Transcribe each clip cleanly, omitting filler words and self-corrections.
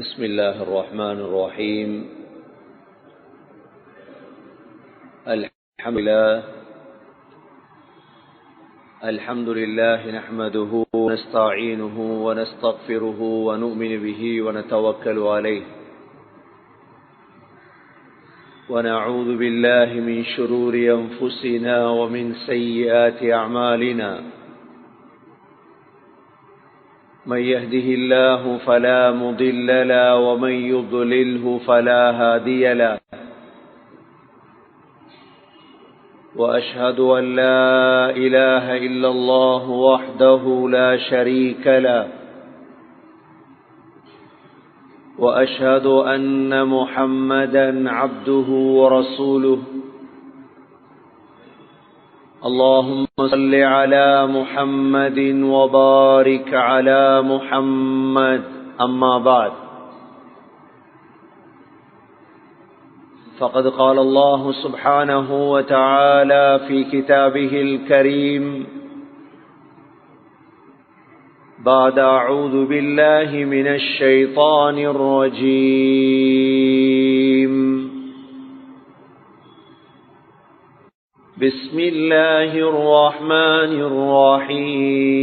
بسم الله الرحمن الرحيم. الحمد لله نحمده ونستعينه ونستغفره ونؤمن به ونتوكل عليه ونعوذ بالله من شرور أنفسنا ومن سيئات أعمالنا. من يهده الله فلا مضل له ومن يضلله فلا هادي له، وأشهد أن لا إله إلا الله وحده لا شريك له، وأشهد أن محمدا عبده ورسوله. اللهم صل على محمد وبارك على محمد. أما بعد، فقد قال الله سبحانه وتعالى في كتابه الكريم بعد أعوذ بالله من الشيطان الرجيم. بسم الله الرحمن الرحيم.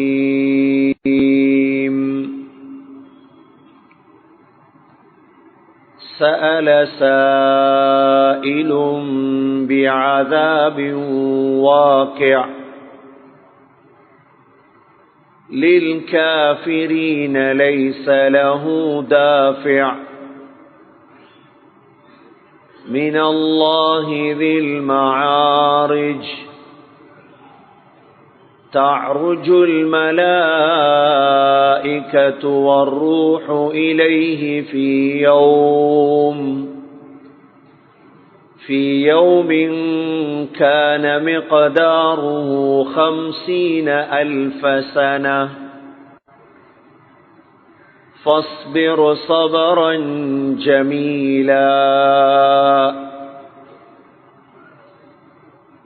سأل سائل بعذاب واقع للكافرين ليس له دافع من الله ذي المعارج. تعرج الملائكة والروح إليه في يوم كان مقداره 50,000 سنة. فاصبر صبرا جميلا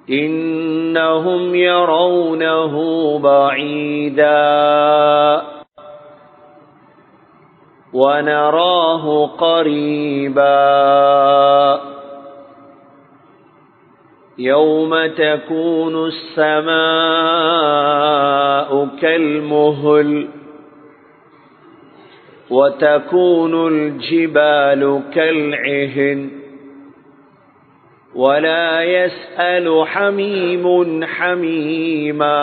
إنهم يرونه بعيدا ونراه قريبا. يوم تكون السماء كالمهل وتكون الجبال كالعهن ولا يسأل حميم حميما.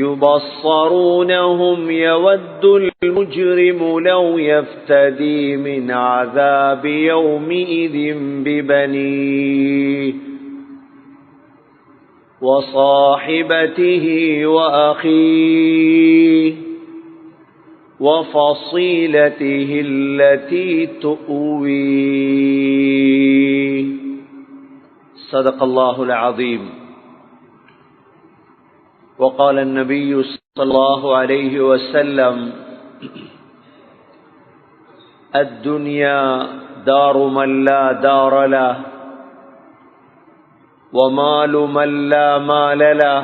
يبصرونهم يود المجرم لو يفتدي من عذاب يومئذ ببنيه وصاحبته وأخيه وفصيلته التي تؤويه. صدق الله العظيم. وقال النبي صلى الله عليه وسلم: الدنيا دار من لا دار له ومال من لا مال له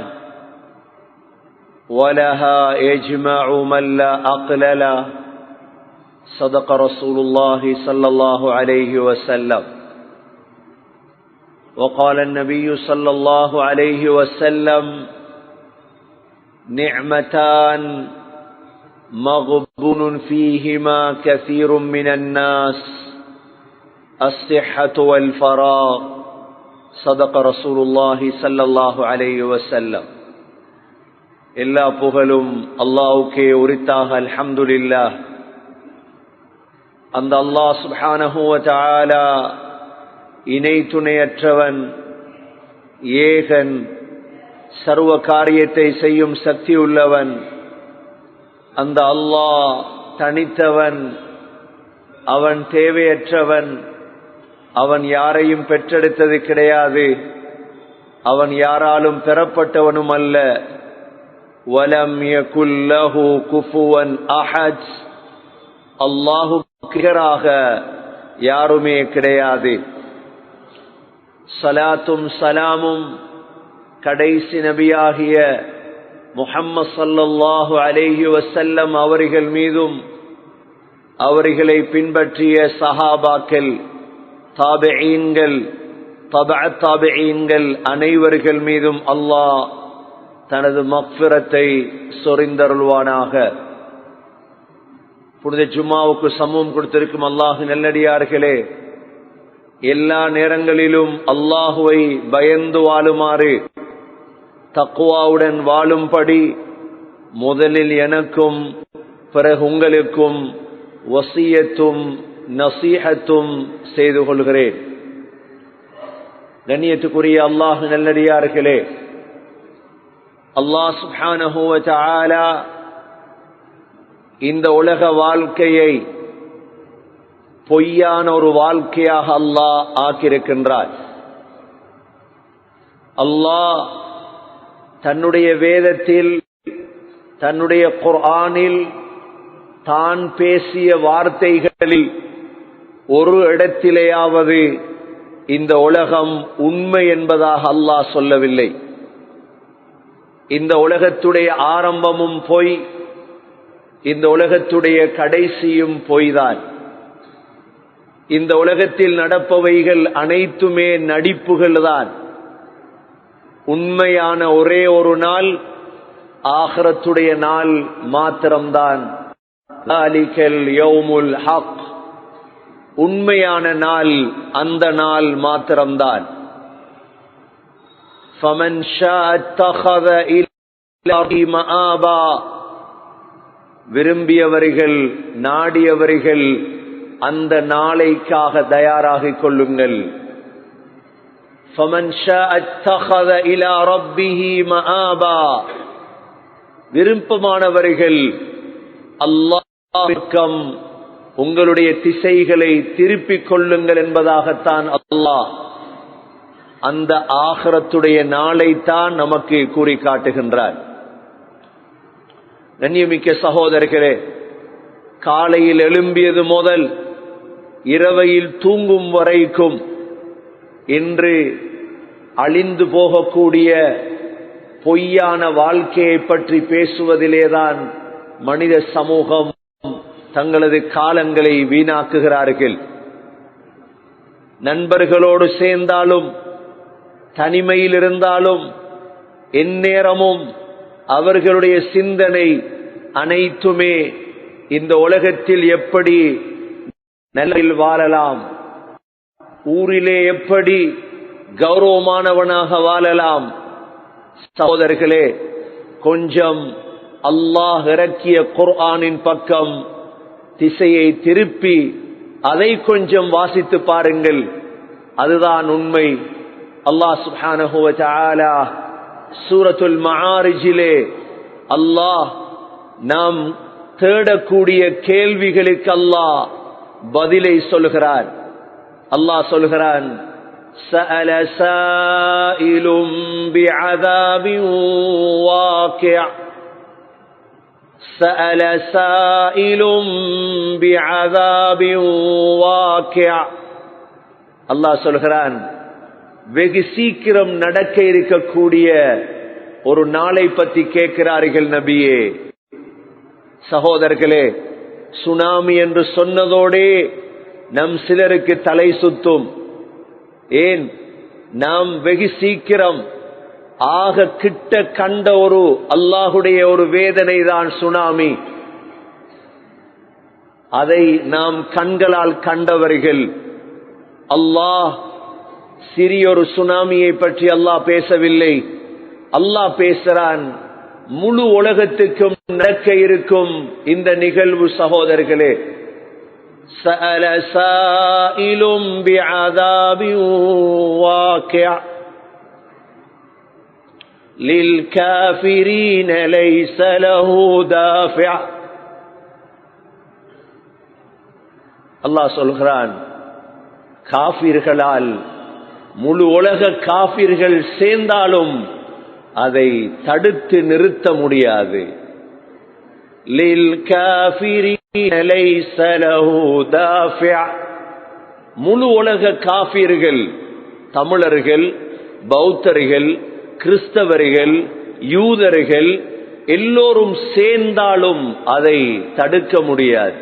ولها يجمع من لا عقل له. صدق رسول الله صلى الله عليه وسلم. وقال النبي صلى الله عليه وسلم: نعمتان مغبون فيهما كثير من الناس الصحة والفراغ. صدق رسول الله صلى الله عليه وسلم. எல்லா புகழும் அல்லாஹ்வுக்கே உரித்தாக. அல்ஹம்துலில்லாஹ். அந்த அல்லாஹ் சுப்ஹானஹு வ தஆலா இணை துணையற்றவன், ஏகன், சர்வ காரியத்தை செய்யும் சக்தி உள்ளவன். அந்த அல்லாஹ் தனித்தவன், அவன் தேவையற்றவன், அவன் யாரையும் பெற்றெடுத்தது கிடையாது, அவன் யாராலும் பெறப்பட்டவனும் அல்ல. வலம் யகுல் லஹு குஃபுவன் அஹத். அல்லாஹ்வுக்கு நிகராக யாருமே கிடையாது. ஸலாத்தும் ஸலாமும் கடைசி நபியாகிய முஹம்மது ஸல்லல்லாஹு அலைஹி வஸல்லம் அவர்கள் மீதும் அவர்களை பின்பற்றிய சஹாபாக்கள், தாபிஈன்கள், தபஅத் தாபிஈன்கள் அனைவர்கள் மீதும் அல்லாஹ் தனது மக்ஃபிரத்தை சொரிந்தருள்வானாக. புனித ஜும்மாவுக்கு சமூகம் கொடுத்திருக்கும் அல்லாஹ் நல்லடியார்களே, எல்லா நேரங்களிலும் அல்லாஹுவை பயந்து வாழுமாறு, தக்வாவுடன் வாழும்படி முதலில் எனக்கும் பிறகு உங்களுக்கும் வசியத்தும் நசீஹத்தும் செய்து கொள்கிறேன். கண்ணியத்துக்குரிய அல்லாஹ் நல்லடியார்களே, அல்லாஹ் சுப்ஹானஹு வ தஆலா இந்த உலக வாழ்க்கையை பொய்யான ஒரு வாழ்க்கையாக அல்லாஹ் ஆக்கியிருக்கின்றார். அல்லாஹ் தன்னுடைய வேதத்தில், தன்னுடைய குர்ஆனில் தான் பேசிய வார்த்தைகளில் ஒரு இடத்திலேயாவது இந்த உலகம் உண்மை என்பதாக அல்லாஹ் சொல்லவில்லை. இந்த உலகத்துடைய ஆரம்பமும் பொய், இந்த உலகத்துடைய கடைசியும் பொய்தான். இந்த உலகத்தில் நடப்பவைகள் அனைத்துமே நடிப்புகள் தான். உண்மையான ஒரே ஒரு நாள் ஆகிரத்துடைய நாள் மாத்திரம்தான். ذَلِكَ الْيَوْمُ الْحَقُّ, உண்மையான நாள் அந்த நாள் மாத்திரம்தான். فَمَنْ شَاءَ اتَّخَذَ إِلَى مَآبًا, விரும்பியவர்கள் நாடியவர்கள் அந்த நாளைக்காக தயாராகிக் கொள்ளுங்கள். فَمَنْ شَاءَ اتَّخَذَ إِلَى رَبِّهِ مَآبًا, விருப்பமானவர்கள் அல்லாஹ்விற்கம் உங்களுடைய திசைகளை திருப்பிக் கொள்ளுங்கள் என்பதாகத்தான் அல்லாஹ் அந்த ஆகிரத்துடைய நாளைத்தான் நமக்கு கூறி காட்டுகின்றார். கண்ணியமிக்க சகோதரர்களே, காலையில் எழும்பியது முதல் இரவையில் தூங்கும் வரைக்கும் இன்று அழிந்து போகக்கூடிய பொய்யான வாழ்க்கையை பற்றி பேசுவதிலேதான் மனித சமூகம் தங்களது காலங்களை வீணாக்குகிறார்கள். நண்பர்களோடு சேர்ந்தாலும் தனிமையில் இருந்தாலும் எந்நேரமும் அவர்களுடைய சிந்தனை அனைத்துமே இந்த உலகத்தில் எப்படி நல்லில் வாழலாம், ஊரிலே எப்படி கௌரவமானவனாக வாழலாம். சகோதரர்களே, கொஞ்சம் அல்லாஹ் இறக்கிய குர்ஆனின் பக்கம் திசையை திருப்பி அதை கொஞ்சம் வாசித்து பாருங்கள். அதுதான் உண்மை. அல்லாஹ் சுப்ஹானஹு வ தஆலா சூரத்துல் மஆரிஜிலே அல்லாஹ் நாம் தேடக்கூடிய கேள்விகளுக்கு அல்லாஹ் பதிலை சொல்கிறார். அல்லாஹ் சொல்கிறான், سأل سائل بعذاب واقع سأل سائل بعذاب واقع. அல்லாஹ் சொல்கிறான், வெகு சீக்கிரம் நடக்க இருக்கக்கூடிய ஒரு நாளை பற்றி கேட்கிறார்கள் நபியே. சகோதரர்களே, சுனாமி என்று சொன்னதோடே நம் சிலருக்கு தலை சுத்தும். ஏன்? நாம் வெகு சீக்கிரம் ஆக கிட்ட கண்ட ஒரு அல்லாஹுடைய ஒரு வேதனை தான் சுனாமி. அதை நாம் கண்களால் கண்டவர்கள். அல்லாஹ் சிறியொரு சுனாமியை பற்றி அல்லாஹ் பேசவில்லை. அல்லாஹ் பேசுறான் முழு உலகத்துக்கும் நடக்க இருக்கும் இந்த நிகழ்வு. சகோதரர்களே, سأل سائل بعذاب واقع للكافرين ليس له دافع. அல்லாஹ் சொல்கிறான், காஃபிர்களால் முழு உலக காஃபிர்கள் சேர்ந்தாலும் அதை தடுத்து நிறுத்த முடியாது. للكافرين ليس له دافع. முழு உலக காஃபிர்கள், தமிழர்கள், பௌத்தர்கள், கிறிஸ்தவர்கள், யூதர்கள், எல்லோரும் சேர்ந்தாலும் அதை தடுக்க முடியாது.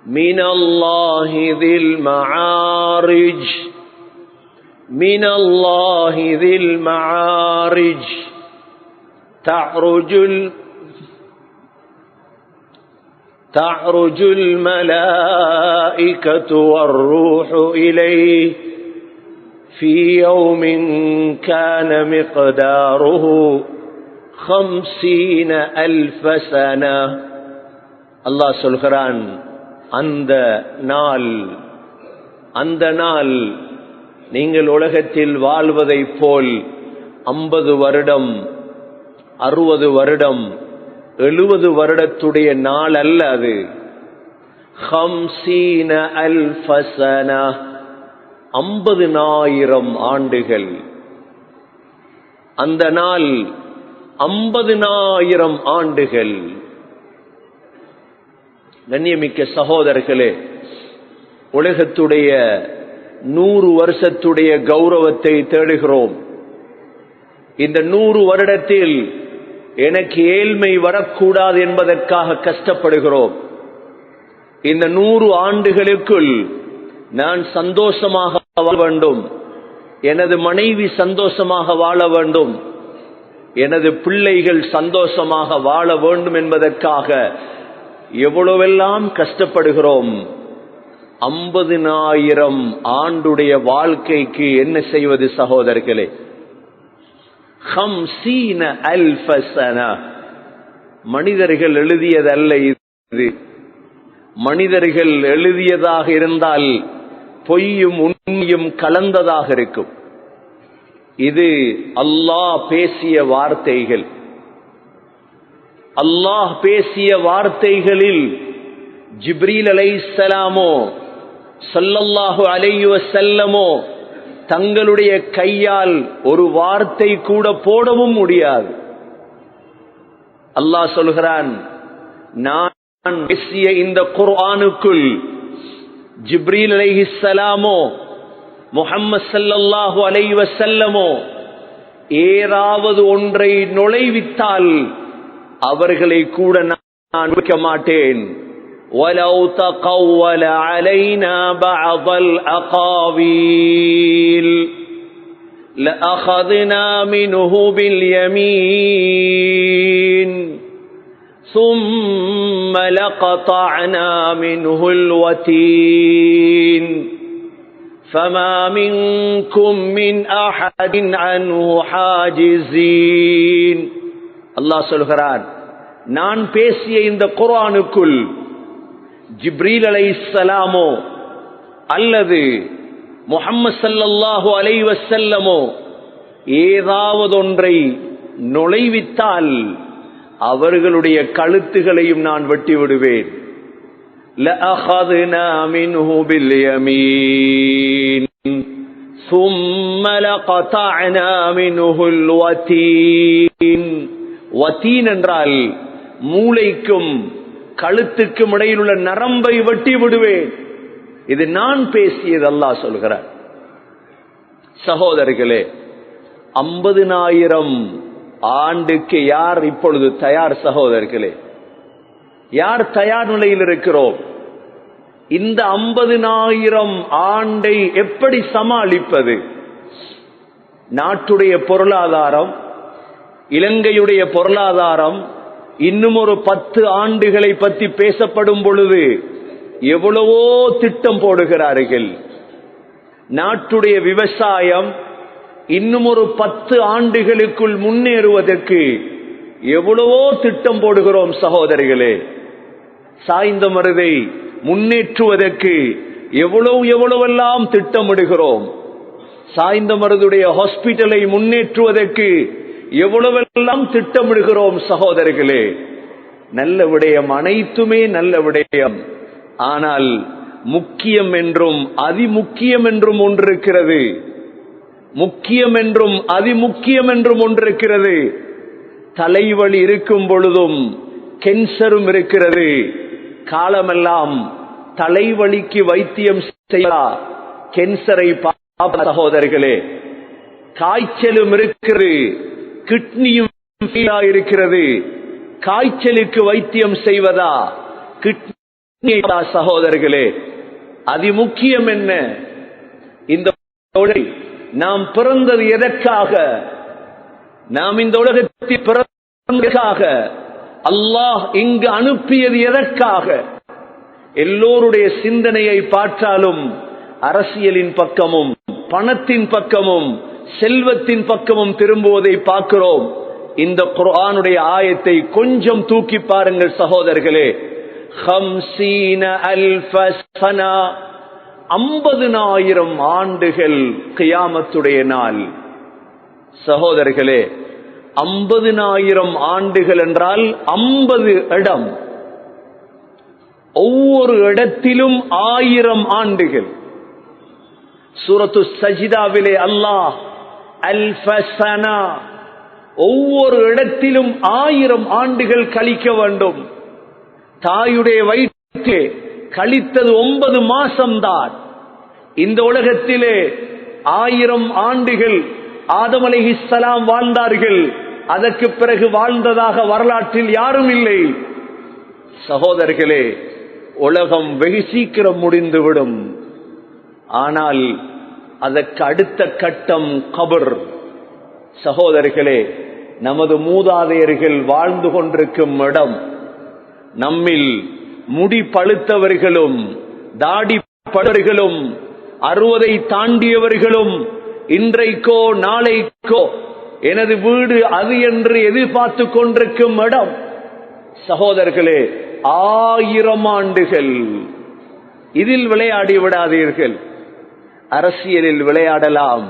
மினல்லாஹி தில் மஆரிஜ், மினல்லாஹி தில் மஆரிஜ் تعرج الملائكة والروح إليه في يوم كان مقداره 50,000 سنة. அல்லாஹ் சொல்கிறான், அந்த நாள் நீங்கள் உலகத்தில் வாழ்வதைப் போல் 50 வருடம் 60 வருடம் 70 வருடத்துடைய நாள் அல்ல அது. 50,000 சனா, 50,000 ஆண்டுகள். அந்த நாள் 50,000 ஆண்டுகள். கண்ணியமிக்க சகோதரர்களே, உலகத்துடைய 100 வருஷத்துடைய கௌரவத்தை தேடுகிறோம். இந்த 100 வருடத்தில் எனக்கு ஏழ்மை வரக்கூடாது என்பதற்காக கஷ்டப்படுகிறோம். இந்த 100 ஆண்டுகளுக்குள் நான் சந்தோஷமாக வாழ வேண்டும், எனது மனைவி சந்தோஷமாக வாழ வேண்டும், எனது பிள்ளைகள் சந்தோஷமாக வாழ வேண்டும் என்பதற்காக எவ்வளவெல்லாம் கஷ்டப்படுகிறோம். 50,000 ஆண்டுடைய வாழ்க்கைக்கு என்ன செய்வது சகோதரர்களே? 50,000 சனா. மனிதர்கள் எழுதியதல்ல இது. மனிதர்கள் எழுதியதாக இருந்தால் பொய்யும் உண்மையும் கலந்ததாக இருக்கும். இது அல்லாஹ் பேசிய வார்த்தைகள். அல்லாஹ் பேசிய வார்த்தைகளில் ஜிப்ரீல் அலைஹிஸ்ஸலாமோ ஸல்லல்லாஹு அலைஹி வஸல்லமோ தங்களுடைய கையால் ஒரு வார்த்தை கூட போடவும் முடியாது. அல்லாஹ் சொல்கிறான், நான் பேசிய இந்த குர்ஆனுக்குள் ஜிப்ரீல் அலைஹிஸ்ஸலாமோ முஹம்மது ஸல்லல்லாஹு அலைஹி வஸல்லமோ ஏதாவது ஒன்றை நுழைவித்தால் அவர்களை கூட நான் வைக்க மாட்டேன். وَلَوْ تَقَوَّلَ عَلَيْنَا بَعْضَ الْأَقَاوِيلِ لَأَخَذْنَا مِنْهُ بِالْيَمِينِ ثُمَّ لَقَطَعْنَا مِنْهُ الْوَتِينَ فَمَا مِنْكُمْ مِنْ أَحَدٍ عَنْهُ حَاجِزِينَ. அல்லாஹ் சொல்கிறான், நான் பேசிய இந்த குர்ஆனுக்குள் ஜிப்ரீல் அலைஹிஸ்ஸலாமோ அல்லது முஹம்மது ஸல்லல்லாஹு அலைஹி வஸல்லமோ ஏதாவது ஒன்றை நுழைவித்தால் அவர்களுடைய கழுத்துகளையும் நான் வெட்டி விடுவேன். லஅഖذனா மின்ஹு பில் யமீன் ثم لقطعنا منه الوتين. வத்தீன் என்றால் மூளைக்கும் கழுத்துக்கும் இடையில் உள்ள நரம்பை வெட்டி விடுவேன். இது நான் பேசியது, அல்லாஹ் சொல்கிறார். சகோதரர்களே, 50,000 ஆண்டுக்கு யார் இப்பொழுது தயார்? சகோதரர்களே, யார் தயார் நிலையில் இருக்கிறோம்? இந்த 50,000 ஆண்டை எப்படி சமாளிப்பது? நாட்டுடைய பொருளாதாரம், இலங்கையுடைய பொருளாதாரம் இன்னும் ஒரு 10 ஆண்டுகளை பற்றி பேசப்படும் பொழுது எவ்வளவோ திட்டம் போடுகிறார்கள். நாட்டுடைய விவசாயம் இன்னும் ஒரு 10 ஆண்டுகளுக்குள் முன்னேறுவதற்கு எவ்வளவோ திட்டம் போடுகிறோம் சகோதரிகளே. சாய்ந்த மருதை முன்னேற்றுவதற்கு எவ்வளவெல்லாம் திட்டமிடுகிறோம். சாய்ந்த மருதுடைய ஹாஸ்பிட்டலை முன்னேற்றுவதற்கு எவ்வளவெல்லாம் திட்டமிடுகிறோம் சகோதரர்களே. நல்ல விடயம், அனைத்துமே நல்ல விடயம். ஆனால் முக்கியம் என்றும் அதிமுக்கியம் என்றும் ஒன்று இருக்கிறது. முக்கியம் என்றும் அதிமுக்கியம் என்றும் ஒன்று இருக்கிறது. தலைவலி இருக்கும் பொழுதும் கேன்சரும் இருக்கிறது. காலமெல்லாம் தலைவலிக்கு வைத்தியம் செய்ய கேன்சரை சகோதரர்களே, காய்ச்சலும் இருக்கிறது, கிட்னியும் இருக்கிறது. காய்ச்சலுக்கு வைத்தியம் செய்வதா, கிட்னி சகோதரர்களே, அதிமுக்கியம் என்ன? இந்த நாம் பிறந்தது எதற்காக? நாம் இந்த உலகத்தில் பிறந்ததற்காக? அல்லாஹ் இங்கு அனுப்பியது எதற்காக? எல்லோருடைய சிந்தனையை பார்த்தாலும் அரசியலின் பக்கமும் பணத்தின் பக்கமும் செல்வத்தின் பக்கமும் திரும்புவதை பார்க்கிறோம். இந்த குர்ஆனுடைய ஆயத்தை கொஞ்சம் தூக்கி பாருங்கள் சகோதரர்களே. 50,000 ஆண்டுகள் கியாமத்துடைய நாள். சகோதரர்களே, 50,000 ஆண்டுகள் என்றால் 50 இடம், ஒவ்வொரு இடத்திலும் 1000 ஆண்டுகள். சூரத்து சஜிதாவிலே அல்லாஹ் அல்ஃபஸனா, ஒவ்வொரு இடத்திலும் 1000 ஆண்டுகள் கழிக்க வேண்டும். தாயுடைய வயிற்றிலே கழித்தது 9 மாசம்தான். இந்த உலகத்திலே 1000 ஆண்டுகள் ஆதம் அலைஹிஸ்ஸலாம் வாழ்ந்தார்கள். அதற்கு பிறகு வாழ்ந்ததாக வரலாற்றில் யாரும் இல்லை. சகோதரர்களே, உலகம் வெகு சீக்கிரம் முடிந்துவிடும். ஆனால் அதற்கு அடுத்த கட்டம் கபர். சகோதரர்களே, நமது மூதாதையர்கள் வாழ்ந்து கொண்டிருக்கும் இடம், நம்மில் முடி பழுத்தவர்களும் தாடி படுவர்களும் 60 தாண்டியவர்களும் இன்றைக்கோ நாளைக்கோ எனது வீடு அது என்று எதிர்பார்த்து கொண்டிருக்கும் இடம், சகோதரர்களே, 1000 ஆண்டுகள். இதில் விளையாடி விடாதீர்கள். அரசியலில் விளையாடலாம்,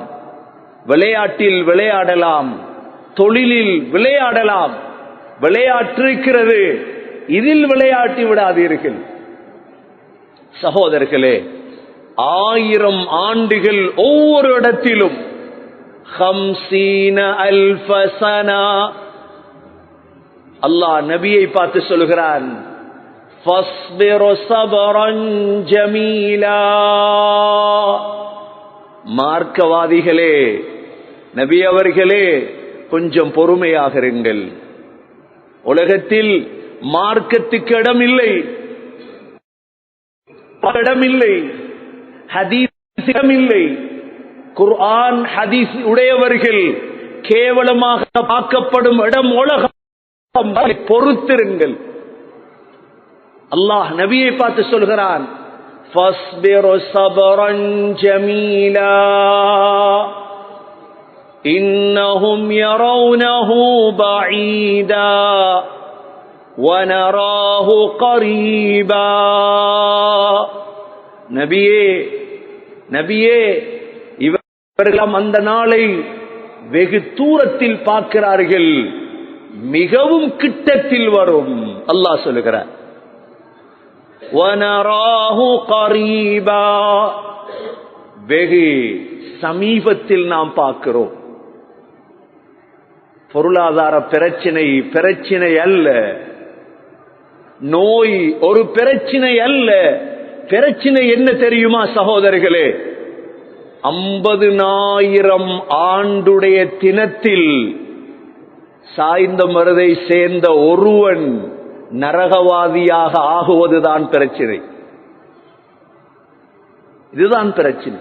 விளையாட்டில் விளையாடலாம், தொழிலில் விளையாடலாம். விளையாட்டிருக்கிறது, இதில் விளையாட்டி விடாதீர்கள். சகோதரர்களே, 1000 ஆண்டுகள் ஒவ்வொரு இடத்திலும். 50,000 சனா. அல்லாஹ் நபியை பார்த்து சொல்கிறான், ஃபஸ்பிரு ஸப்ரன் ஜமீலா. மார்க்கவாதிகளே, நபி அவர்களே, கொஞ்சம் பொறுமையாக இருங்கள். உலகத்தில் மார்க்கத்துக்கு இடமில்லை, இடமில்லை, ஹதீஸ் இடமில்லை. குர்ஆன் ஹதீஸ் உடையவர்கள் கேவலமாக பார்க்கப்படும் இடம் உலகம். பொறுத்திருங்கள். அல்லாஹ் நபியை பார்த்து சொல்கிறான், ஃபஸ்பிரு ஸப்ரன் ஜமீலா இன்னஹும் யரவுனஹு பஈதா வனராஹு கரீபா. நபியே, நபியே, இவர்கள் அந்த நாளை வெகு தூரத்தில் பார்க்கிறார்கள், மிகவும் கிட்டத்தில் வரும். அல்லாஹ் சொல்லுகிறார், வனராஹு கரீபா, வெகு சமீபத்தில் நாம் பார்க்கிறோம். பொருளாதார பிரச்சனை அல்ல, நோய் ஒரு பிரச்சனை அல்ல. பிரச்சனை என்ன தெரியுமா சகோதரர்களே? 50,000 ஆண்டுடைய தினத்தில் சாய்ந்த மருதை சேர்ந்த ஒருவன் நரகவாதியாக ஆகுவதுதான் பிரச்சனை. இதுதான் பிரச்சனை.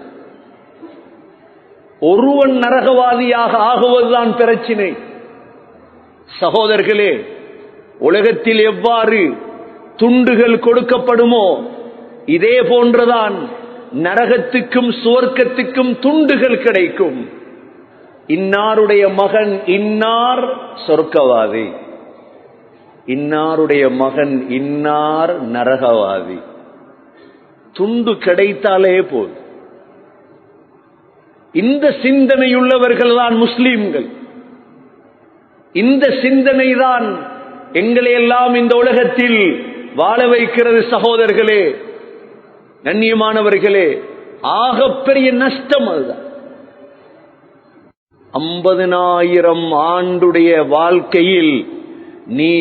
ஒருவன் நரகவாதியாக ஆகுவதுதான் பிரச்சனை. சகோதரர்களே, உலகத்தில் எவ்வாறு துண்டுகள் கொடுக்கப்படுமோ இதே போன்றுதான் நரகத்துக்கும் சுவர்க்கத்துக்கும் துண்டுகள் கிடைக்கும். இன்னாருடைய மகன் இன்னார் சொர்க்கவாதி, இன்னாருடைய மகன் இன்னார் நரகவாதி. துண்டு கிடைத்தாலே போதும். இந்த சிந்தனையுள்ளவர்கள் தான் முஸ்லிம்கள். இந்த சிந்தனை தான் எங்களை எல்லாம் இந்த உலகத்தில் வாழ வைக்கிறது. சகோதரர்களே, கண்ணியமானவர்களே, ஆகப்பெரிய நஷ்டம் அதுதான். 50,000 ஆண்டுடைய வாழ்க்கையில் நீ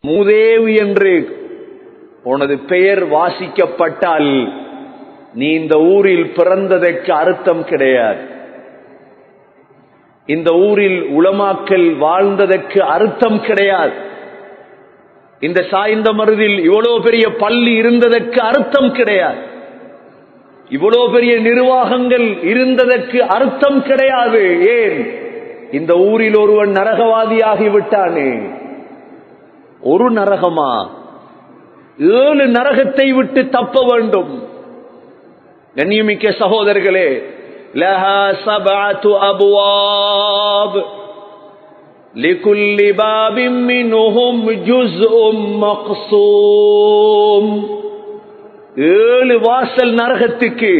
மூதேவி என்று உனது பெயர் வாசிக்கப்பட்டால் நீ இந்த ஊரில் பிறந்ததற்கு அர்த்தம் கிடையாது. இந்த ஊரில் உலமாக்கள் வாழ்ந்ததற்கு அர்த்தம் கிடையாது. இந்த சாய்ந்த மருதில் இவ்வளவு பெரிய பள்ளி இருந்ததற்கு அர்த்தம் கிடையாது. இவ்வளவு பெரிய நிர்வாகங்கள் இருந்ததற்கு அர்த்தம் கிடையாது. ஏன்? இந்த ஊரில் ஒருவன் நரகவாதியாகிவிட்டானே. ஒரு நரகமா? 7 நரகத்தை விட்டு தப்ப வேண்டும். கண்ணியமிக்க சகோதரர்களே, லஹா சபஅத்து அப்வாப் லிகுல்லி பாபின் மின்ஹும் ஜுஸ்உம் மக்ஸூம். 7 வாசல் நரகத்துக்கு,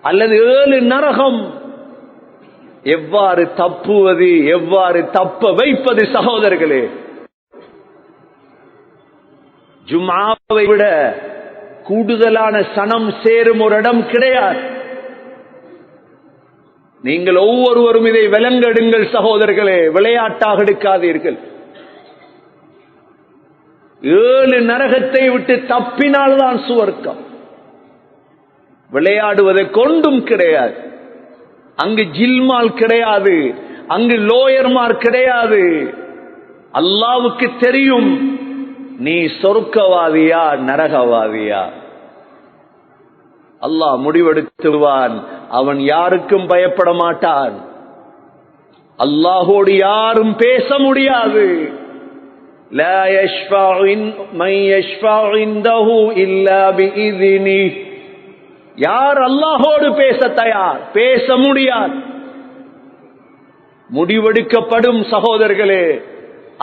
அல்லது 7 நரகம். எவ்வாறு தப்புவது, எவ்வாறு தப்ப வைப்பது? சகோதரர்களே, ஜும்ஆவை விட கூடுதலான சனம் சேரும் ஒரு இடம் கிடையாது. நீங்கள் ஒவ்வொருவரும் இதை விளங்கெடுங்கள் சகோதரர்களே, விளையாட்டாக எடுக்காதீர்கள். 7 நரகத்தை விட்டு தப்பினால்தான் சுவர்க்கம். விளையாடுவதை கொண்டும் கிடையாது. அங்கு ஜில்மால் கிடையாது, அங்கு லோயர்மார் கிடையாது. அல்லாஹ்வுக்கு தெரியும் நீ சொர்க்கவாதியா நரகவாதியா. அல்லாஹ் முடிவெடுத்துவான். அவன் யாருக்கும் பயப்பட மாட்டான். அல்லாஹோடு யாரும் பேச முடியாது. லா யஷ்ஃபஉ மன் யஷ்ஃபஉ இன்தஹு இல்லா பிஇذنஹி. யார் அல்லாஹோடு பேச தயார்? பேச முடியாது. முடிவெடுக்கப்படும் சகோதரர்களே,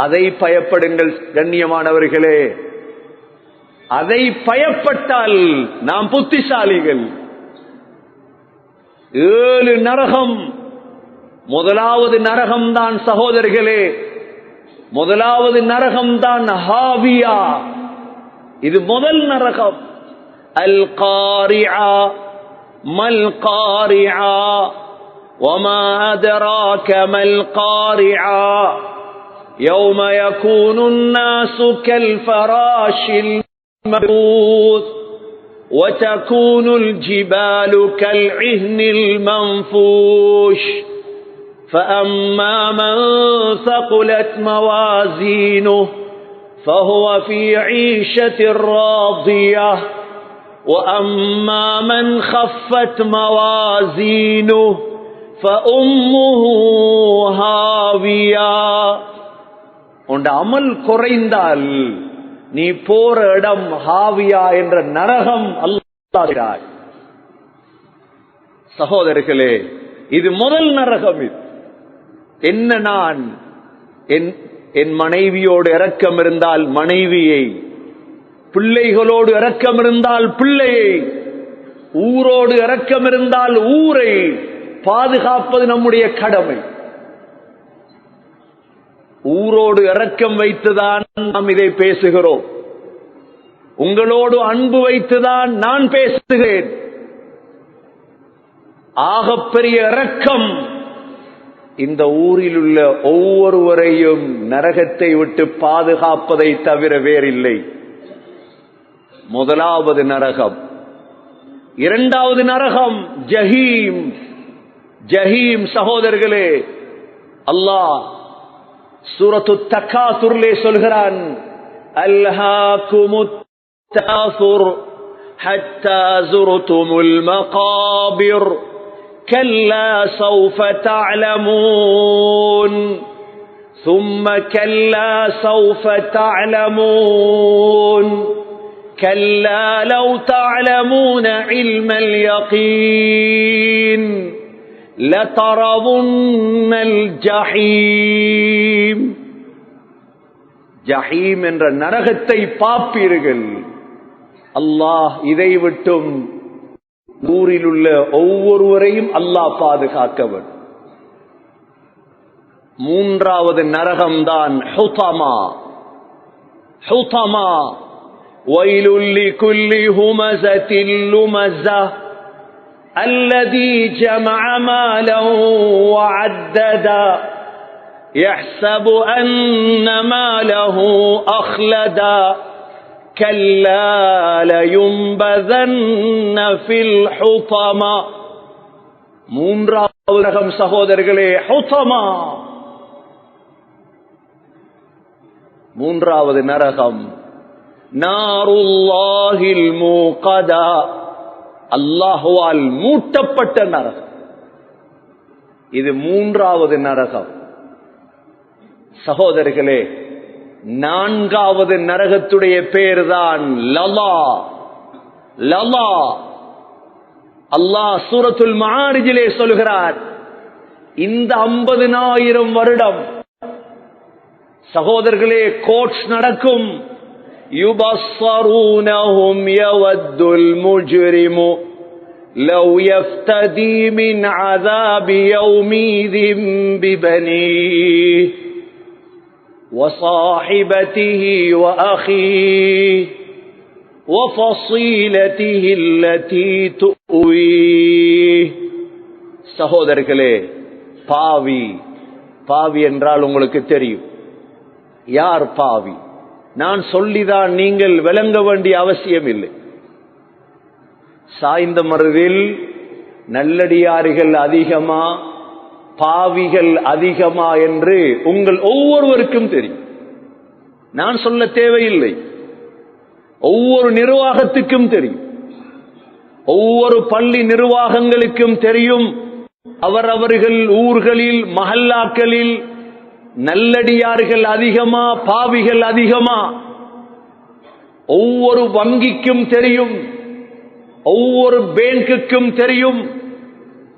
அதை பயப்படுங்கள். கண்ணியமானவர்களே, அதை பயப்பட்டால் நாம் புத்திசாலிகள். 7 நரகம். முதலாவது நரகம் தான் சகோதரர்களே, முதலாவது நரகம் தான் ஹாவியா. இது முதல் நரகம். அல் காரிஆ மல் காரிஆ வமா அதராக மல் காரிஆ யௌம யகூனுன் நாசு கல் ஃபராஷில் மபூத் وتكون الجبال كالعهن المنفوش فأما من ثقلت موازينه فهو في عيشة راضية وأما من خفت موازينه فأمه هاوية. உண்ட அமல் குறைந்தால் நீ போற இடம் ஹாவியா என்ற நரகம். அல்லாஹ் சகோதரர்களே, இது முதல் நரகம். இது என்ன? நான் என் மனைவியோடு இரக்கம் இருந்தால் மனைவியை, பிள்ளைகளோடு இரக்கம் இருந்தால் பிள்ளையை, ஊரோடு இரக்கம் இருந்தால் ஊரை பாதுகாப்பது நம்முடைய கடமை. ஊரோடு இரக்கம் வைத்துதான் நாம் இதை பேசுகிறோம். உங்களோடு அன்பு வைத்துதான் நான் பேசுகிறேன். ஆகப்பெரிய இரக்கம் இந்த ஊரில் உள்ள ஒவ்வொருவரையும் நரகத்தை விட்டு பாதுகாப்பதை தவிர வேறில்லை. முதலாவது நரகம். இரண்டாவது நரகம் ஜஹீம். ஜஹீம் சகோதரர்களே, அல்லாஹ் சூரத்து தகாசுர்லே சொல்கிறான், அல்ஹாகுமுத் தகாசுர் ஹத்தா ஸுர்துமுல் மகாபிர் كلا سوف تعلمون ثم كلا سوف تعلمون كلا لو تعلمون علم اليقين لترون الجحيم. ஜஹீம் என்ற நரகத்தை பார்ப்பீர்கள். அல்லாஹ் இதை விட்டும் ஊரில் உள்ள ஒவ்வொருவரையும் அல்லாஹ் பாதுகாக்கவன். மூன்றாவது நரகம்தான் ஹுதமா. ஹுதமா வயலுல் லிகுல்லி ஹுமஸத்தின் லுமஸா அல்லதி ஜமஅ மாலன் வஅத்ததா யஹ்ஸபு அன்ன மாலஹு அக்லதா كلا لينبذن في الحطمة மூன்றாவது நரகம் சகோதரர்களே ஹுதமா. மூன்றாவது நரகம் நாருல்லாஹில் மூகதா, அல்லாஹ்வால் மூட்டப்பட்ட நரகம். இது மூன்றாவது நரகம் சகோதரர்களே. நான்காவது நரகத்துடைய பேர்தான் லலா. லலா அல்லாஹ் சூரத்துல் மஆரிஜிலே சொல்கிறார், இந்த 50,000 வருடம் சகோதரர்களே கோட்ஸ் நடக்கும். யுபஸ்ஸரூனஹும் யவத்துல் முஜ்ரிமு லவ் யஃப்ததி மின் அஸாபி யௌமிதின் பிபனீஹி வஸாஹிபதிஹி வஅഖீஹி வஃஸீலதிஹி அல்லதி துஅவீஹி. சகோதரர்களே, பாவி, பாவி என்றால் உங்களுக்கு தெரியும் யார் பாவி. நான் சொல்லிதான் நீங்கள் விளங்க வேண்டிய அவசியம் இல்லை. சாய்ந்த மருவில் நல்லடியார்கள் அதிகமா பாவிகள் அதிகமா என்று உங்கள் ஒவ்வொருவருக்கும் தெரியும். நான் சொல்ல தேவையில்லை. ஒவ்வொரு நிர்வாகத்துக்கும் தெரியும், ஒவ்வொரு பள்ளி நிர்வாகங்களுக்கும் தெரியும். அவரவர்கள் ஊர்களில் மஹல்லாக்களில் நல்லடியார்கள் அதிகமா பாவிகள் அதிகமா. ஒவ்வொரு வங்கிக்கும் தெரியும், ஒவ்வொரு பேங்குக்கும் தெரியும்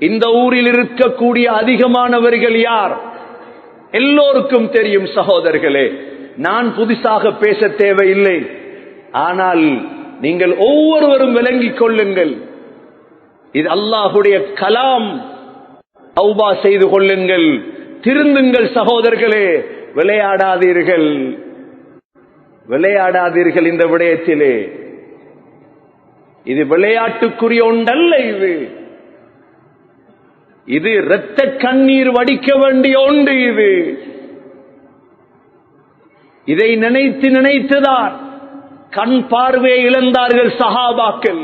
இந்த ஊரில் இருக்கக்கூடிய அதிகமானவர்கள் யார். எல்லோருக்கும் தெரியும் சகோதரர்களே. நான் புதுசாக பேச தேவையில்லை. ஆனால் நீங்கள் ஒவ்வொருவரும் விளங்கிக் கொள்ளுங்கள், இது அல்லாஹுடைய கலாம். தௌபா செய்து கொள்ளுங்கள், திருந்துங்கள் சகோதரர்களே. விளையாடாதீர்கள், விளையாடாதீர்கள் இந்த விடயத்திலே. இது விளையாட்டுக்குரிய ஒன்றல்ல. இது இரத்த கண்ணீர் வடிக்க வேண்டிய ஒன்று. இதை நினைத்து நினைத்துதான் கண் பார்வையை இழந்தார்கள் சஹாபாக்கள்.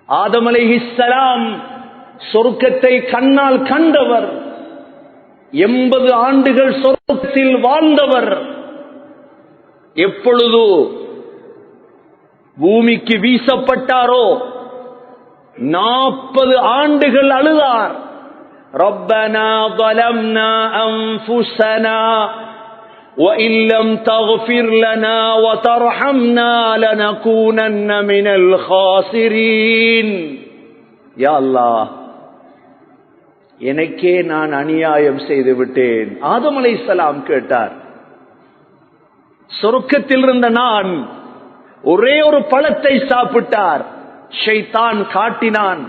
ஆதம் அலைஹிஸ்ஸலாம் சொர்க்கத்தை கண்ணால் கண்டவர், 80 ஆண்டுகள் சொர்க்கத்தில் வாழ்ந்தவர். எப்பொழுது பூமிக்கு வீசப்பட்டாரோ 40 ஆண்டுகள் அழுதார். ரப்பனா ظلمنا أنفسنا وإن لم تغفر لنا وترحمنا لنكونن من الخاسرين. யா அல்லாஹ், எனக்கே நான் அநியாயம் செய்து விட்டேன். ஆதம் அலைஹிஸ்ஸலாம் கேட்டார். சொர்க்கத்தில் இருந்த நான் ஒரே ஒரு பழத்தை சாப்பிட்டார். ஷைத்தான் காட்டினான்.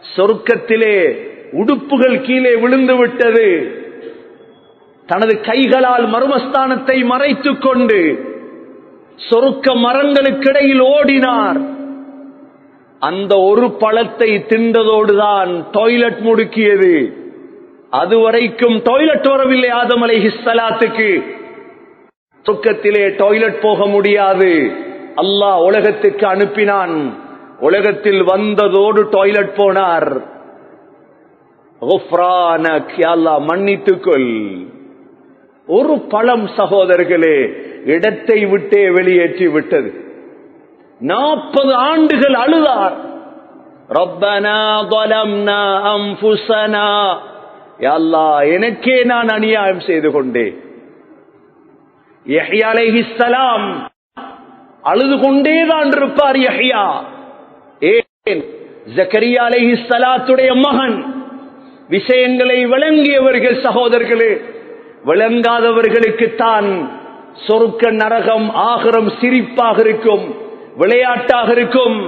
சொர்க்கத்திலே உடுப்புகள் கீழே விழுந்து விட்டது. தனது கைகளால் மர்மஸ்தானத்தை மறைத்துக் கொண்டு சொர்க்க மரங்களுக்கிடையில் ஓடினார். அந்த ஒரு பழத்தை தின்றதோடுதான் டாய்லெட் முடுக்கியது. அதுவரைக்கும் டாய்லெட் வரவில்லை ஆதம் அலைஹிஸ்ஸலாத்துக்கு. சொர்க்கத்திலே டாய்லெட் போக முடியாது. அல்லாஹ் உலகத்துக்கு அனுப்பினான். உலகத்தில் வந்ததோடு டாய்லெட் போனார். குஃப்ரானக், யா அல்லாஹ் மன்னித்துக்கொள். ஒரு பழம் சகோதரர்களே இடத்தை விட்டே வெளியேற்றி விட்டது. 40 ஆண்டுகள் அழுதார். ரப்பனா ظلمنا أنفسنا, யா அல்லாஹ் எனக்கே நான் அநியாயம் செய்து கொண்டேன். யஹ்யா அலைஹிஸ்ஸலாம் அழுது கொண்டேதான் இருப்பார். யஹ்யா ஏன்? ஜக்கரியா அலைஹிஸ்ஸலாத்துடைய மகன். விஷயங்களை விளங்கியவர்கள் சகோதரர்களே. விளங்காதவர்களுக்கு தான் சொர்க்க நரகம் ஆகிரம் சிரிப்பாக இருக்கும், விளையாட்டாக இருக்கும்.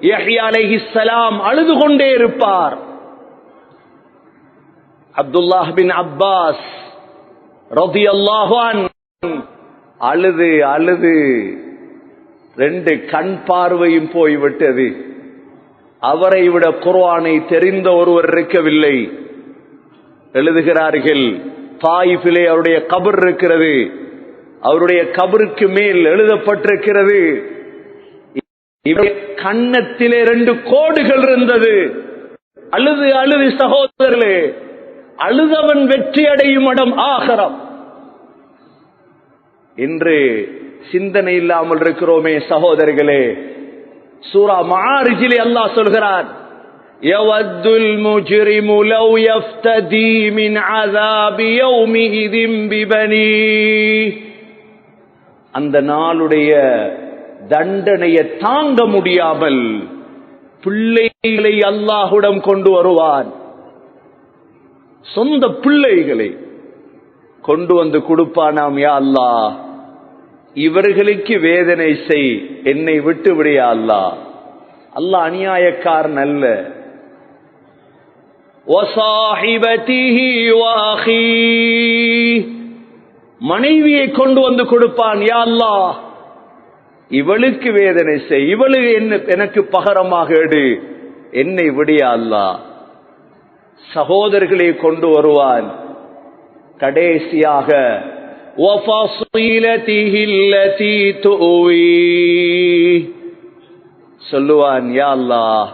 யஹ்யா அலைஹிஸ்ஸலாம் அழுது கொண்டே இருப்பார். அப்துல்லாஹ் பின் அப்பாஸ் ரலியல்லாஹு அன்ஹு அழுது அழுது 2 கண் பார்வையும் போய்விட்டது. அவரை விட குர்ஆனை தெரிந்த ஒருவர் இருக்கவில்லை. எழுதுகிறார்கள், தாயிஃபிலே அவருடைய கபர் இருக்கிறது. அவருடைய கபருக்கு மேல் எழுதப்பட்டிருக்கிறது, இவருடைய கன்னத்திலே 2 கோடுகள் இருந்தது. அழுது அழுது சகோதரர்களே, அழுதவன் வெற்றி அடையும் இடம் ஆகிரம். இன்று சிந்தனை இல்லாமல் இருக்கிறோமே சகோதரர்களே. சூரா மஆரிஜிலே அல்லாஹ் சொல்கிறான், யவத்துல் முஜ்ரிமு லவ் யஃப்ததி மின் அஸாபி யௌமிஹிதின் பிபனி. அந்த நாளுடைய தண்டனையை தாங்க முடியாமல் பிள்ளைகளை அல்லாஹ்விடம் கொண்டு வருவான். சொந்த பிள்ளைகளை கொண்டு வந்து கொடுப்பானாம். யா அல்லாஹ், இவர்களுக்கு வேதனை செய், என்னை விட்டு விடியா அல்லாஹ். அல்லாஹ் அநியாயக்காரன் அல்ல. வஸாஹிபதிஹி வஅஹீ, மனைவியை கொண்டு வந்து கொடுப்பான். யா அல்லாஹ், இவளுக்கு வேதனை செய், இவளுக்கு எனக்கு பகரமாக எடு, என்னை விடியா அல்லாஹ். சகோதரர்களை கொண்டு வருவான். கடைசியாக சொல்லுவான், யா அல்லாஹ்,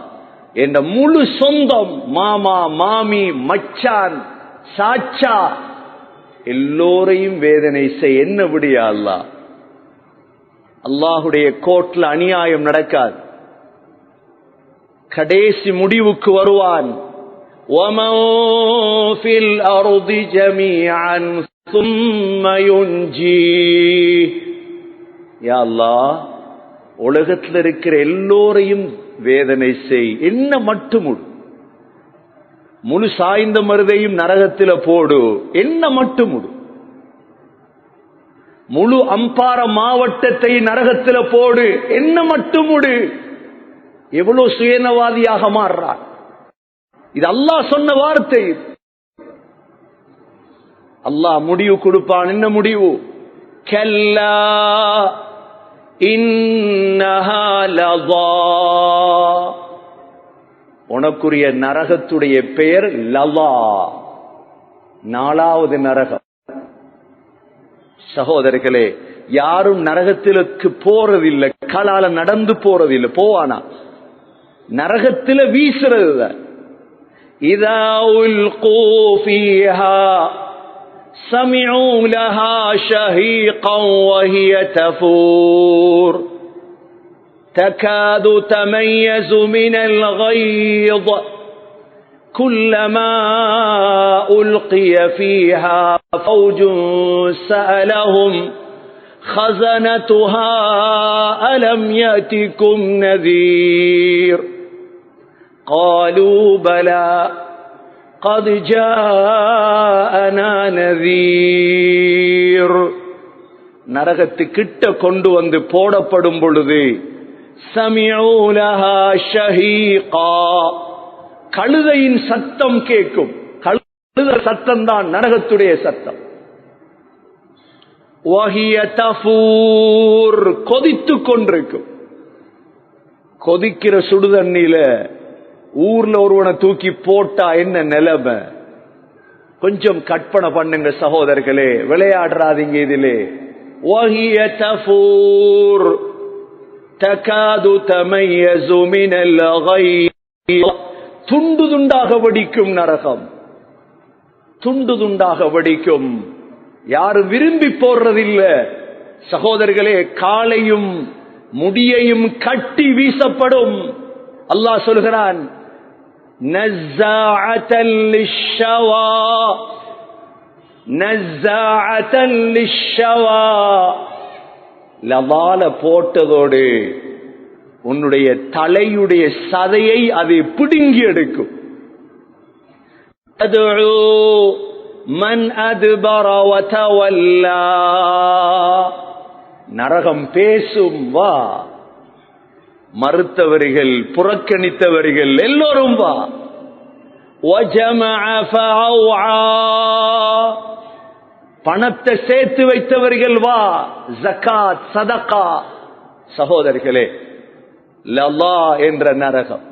என்ற முழு சொந்தம், மாமா மாமி மச்சான் சாச்சா எல்லோரையும் வேதனை செய், என்ன விடியா அல்லாஹ். அல்லாஹுடைய கோர்ட்ல அநியாயம் நடக்காது. கடைசி முடிவுக்கு வருவான். وَمَنْ فِي الْأَرْضِ جَمِيعًا ثُمَّ يُنْجِيهِ. யா அல்லாஹ், உலகத்தில் இருக்கிற எல்லோரையும் வேதனை செய், என்ன மட்டும் முழு சாய்ந்த மருதையும் நரகத்தில போடு, என்ன மட்டும் முழு அம்பார மாவட்டத்தை நரகத்தில போடு, என்ன மட்டும் எவ்வளவு சுயநவாதியாக மாறுறான். இது அல்லாஹ் சொன்ன வார்த்தை. அல்லாஹ் முடிவு கொடுப்பான். என்ன முடிவு? கல்லா இன்னஹா லஸா. உனக்குரிய நரகத்துடைய பெயர் லஸா, 4வது நரகம். சகோதரர்களே, யாரும் நரகத்திற்கு போறதில்லை, காலால நடந்து போறதில்லை. போவானா? நரகத்தில வீசுறது. إذا ألقوا فيها سمعوا لها شهيقا وهي تفور تكاد تميز من الغيظ كلما ألقي فيها فوج سألهم خزنتها ألم يأتكم نذير قالوا بلى قد جاءنا نذير. நரகத்துக்கிட்ட கொண்டு வந்து போடப்படும் பொழுது சமிஉ லஹா ஷஹீகா, கழுதையின் சத்தம் கேட்கும். கழுத சத்தம் தான் நரகத்துடைய சத்தம். வஹிய தஃபூர், கொதித்துக் கொண்டிருக்கும். கொதிக்கிற சுடுதண்ணில ஊர்ல ஒருவனை தூக்கி போட்டா என்ன நிலைமை? கொஞ்சம் கற்பனை பண்ணுங்க சகோதரர்களே, விளையாடுறாதீங்க இதிலே. வஹிய தஃபூர் தகாது தமையஸு மினல் கய்ஸ், துண்டு துண்டாக வெடிக்கும் நரகம், துண்டு துண்டாக வெடிக்கும். யாரும் விரும்பி போடுறதில்ல சகோதரர்களே. காலையும் முடியையும் கட்டி வீசப்படும். அல்லாஹ் சொல்கிறான், நஸ்ஸாஅத்தல் லிஷ்ஷவா, நஸ்ஸாஅத்தல் லிஷ்ஷவா. லவால போட்டதோடு உன்னுடைய தலையுடைய சதையை அது பிடுங்கி எடுக்கும். அதுஉ மன் அத்பர வதவல்லா, நரகம் பேசும். வா, மறுத்தவர்கள் புறக்கணித்தவர்கள் எல்லோரும் வா. வஜமஅ ஃபஅஆ, பணத்தை சேர்த்து வைத்தவர்கள் வா. ஜகாத் சதகா. சகோதரர்களே, லலா என்ற நரகம்.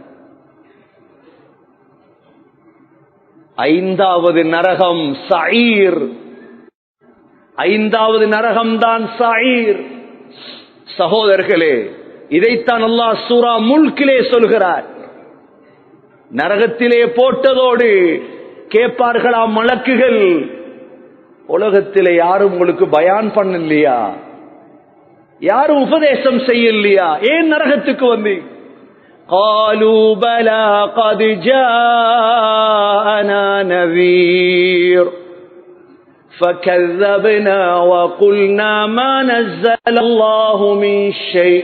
5வது நரகம் சஈர். 5வது நரகம் தான் சஈர். சகோதரர்களே, இதைத்தான் அல்லாஹ் சூரா முல்கிலே சொல்கிறார். நரகத்திலே போட்டதோடு கேட்பார்களாம் மலக்குகள், உலகத்திலே யாரும் உங்களுக்கு பயான் பண்ணலையா, யாரும் உபதேசம் செய்யலையா, ஏன் நரகத்துக்கு வந்து? قالوا بلى قد جاءنا نذير فكذبنا وقلنا ما نزل الله من شيء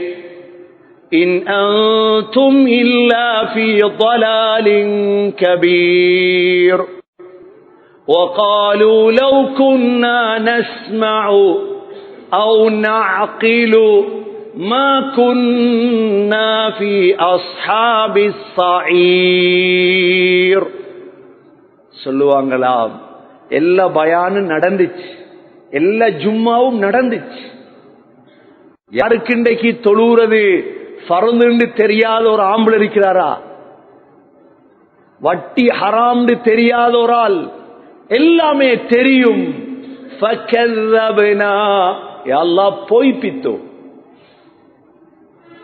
إن أنتم إلا في ضلال كبير وقالوا لو كنا نسمع أو نعقل ما كنا في أصحاب السعير. சொல்லுவாங்களாம், எல்லா பயானும் நடந்துச்சு, எல்லா ஜும்மாவும் நடந்துச்சு. யாருக்கு இன்றைக்கு தொழுகிறது ஃபர்துன்னு தெரியாத ஒரு ஆம்பளை இருக்கிறாரா? வட்டி ஹராம்னு தெரியாத ஒரு ஆள், எல்லாமே தெரியும். ஃபகذبنا, யா அல்லாஹ்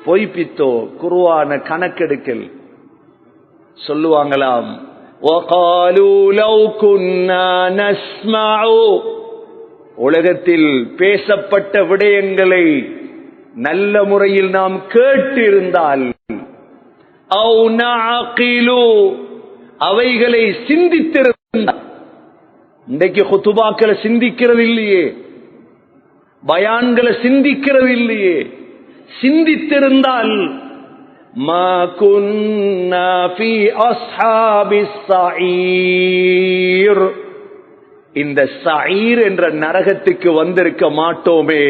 பொய்ப்பித்தோ குர்ஆன கணக்கெடுக்கல். சொல்லுவாங்களாம், وقالوا لو كنا نسمع, உலகத்தில் பேசப்பட்ட விடயங்களை நல்ல முறையில் நாம் கேட்டிருந்தால், أو نعقل, அவைகளை சிந்தித்திருந்தால். இன்றைக்கு குத்துபாக்களை சிந்திக்கிறது இல்லையே, பயான்களை சிந்திக்கிறது இல்லையே. சிந்தித்திருந்தால் ما كنا في أصحاب السعير, இந்த சயீர் என்ற நரகத்துக்கு வந்திருக்க மாட்டோமே.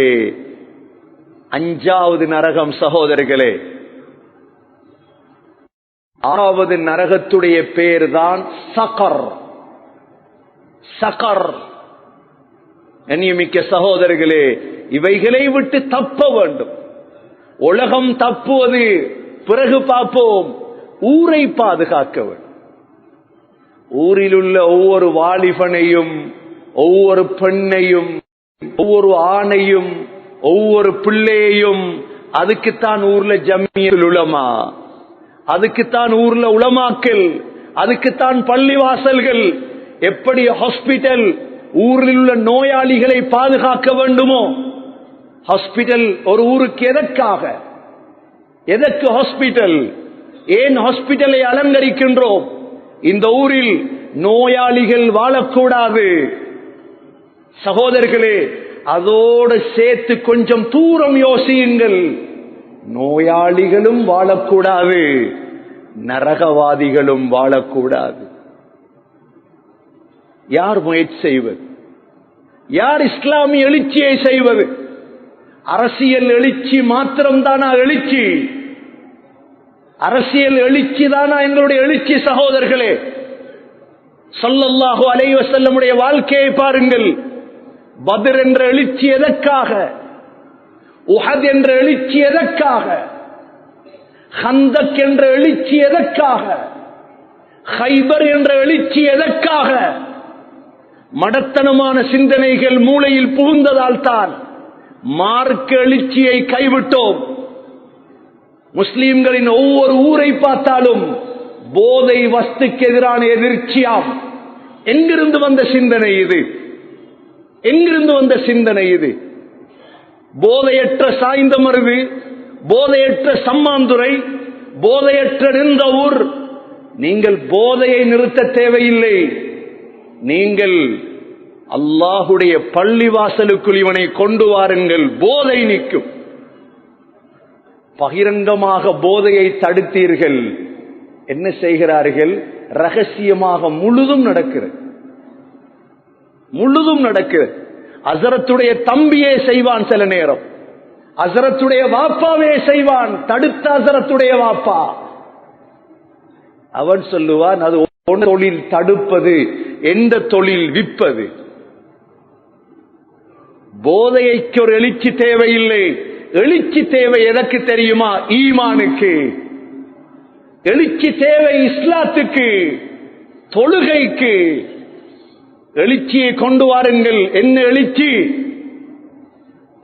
அஞ்சாவது நரகம் சகோதரர்களே, ஆறாவது நரகத்துடைய பேர் தான் சகர். சகர். கண்ணியமிக்க சகோதரர்களே, இவைகளை விட்டு தப்ப வேண்டும். உலகம் தப்புவது பிறகு பார்ப்போம், ஊரை பாதுகாக்க வேண்டும். ஊரில் உள்ள ஒவ்வொரு வாலிபனையும், ஒவ்வொரு பெண்ணையும், ஒவ்வொரு ஆணையும், ஒவ்வொரு பிள்ளையையும், அதுக்குத்தான் ஊர்ல ஜம்மியத்துல் உலமா, அதுக்குத்தான் ஊர்ல உலமாக்கள், அதுக்குத்தான் பள்ளிவாசல்கள். எப்படி ஹாஸ்பிட்டல் ஊரில் உள்ள நோயாளிகளை பாதுகாக்க வேண்டுமோ, ஹாஸ்பிட்டல் ஒரு ஊருக்கு எதற்காக? எதற்கு ஹாஸ்பிட்டல்? ஏன் ஹாஸ்பிட்டலை அலங்கரிக்கின்றோம்? இந்த ஊரில் நோயாளிகள் வாழக்கூடாது. சகோதரர்களே, அதோடு சேர்த்து கொஞ்சம் தூரம் யோசியுங்கள். நோயாளிகளும் வாழக்கூடாது, நரகவாதிகளும் வாழக்கூடாது. யார் முயற்சி செய்வது? யார் இஸ்லாமிய எழுச்சியை செய்வது? அரசியல் எழுச்சி மாத்திரம்தானா எழுச்சி? அரசியல் எழுச்சி தானா எங்களுடைய எழுச்சி? சகோதரர்களே, ஸல்லல்லாஹு அலைஹி வஸல்லமுடைய வாழ்க்கையை பாருங்கள். பத்ர் என்ற எழுச்சி எதற்காக? உஹத் என்ற எழுச்சி எதற்காக? ஹந்தக் என்ற எழுச்சி எதற்காக? ஹைபர் என்ற எழுச்சி எதற்காக? மடத்தனமான சிந்தனைகள் மூளையில் புகுந்ததால் தான் மார்க்க எழுச்சியை கைவிட்டோம். முஸ்லிம்களின் ஒவ்வொரு ஊரை பார்த்தாலும் போதை வஸ்துக்கு எதிரான எதிர்ச்சியாம். எங்கிருந்து வந்த சிந்தனை இது? எங்கிருந்து வந்த சிந்தனை இது? போதையற்ற சாய்ந்த மருது, போதையற்ற சம்மாந்துறை, போதையற்ற நின்றவூர். நீங்கள் போதையை நிறுத்த தேவையில்லை. நீங்கள் அல்லாஹுடைய பள்ளிவாசலுக்குள் இவனை கொண்டு வாருங்கள், போதை நிற்கும். பகிரங்கமாக போதையை தடுத்தீர்கள். என்ன செய்கிறார்கள்? ரகசியமாக முழுதும் நடக்கிறது. முழுதும் நடக்கிறது. ஹஸரத்துடைய தம்பியே செய்வான், சில நேரம் ஹஸரத்துடைய வாப்பாவே செய்வான். தடுத்த ஹஸரத்துடைய வாப்பா அவன் சொல்லுவான், அது தொழில் தடுப்பது, எந்த தொழில் விற்பது. போதைக்கு ஒரு எழுச்சி தேவையில்லை. எழுச்சி தேவை எதற்கு தெரியுமா? ஈமானுக்கு. எழுச்சி தேவை இஸ்லாத்துக்கு, தொழுகைக்கு. எழுச்சியை கொண்டு வாருங்கள். என்ன எழுச்சி?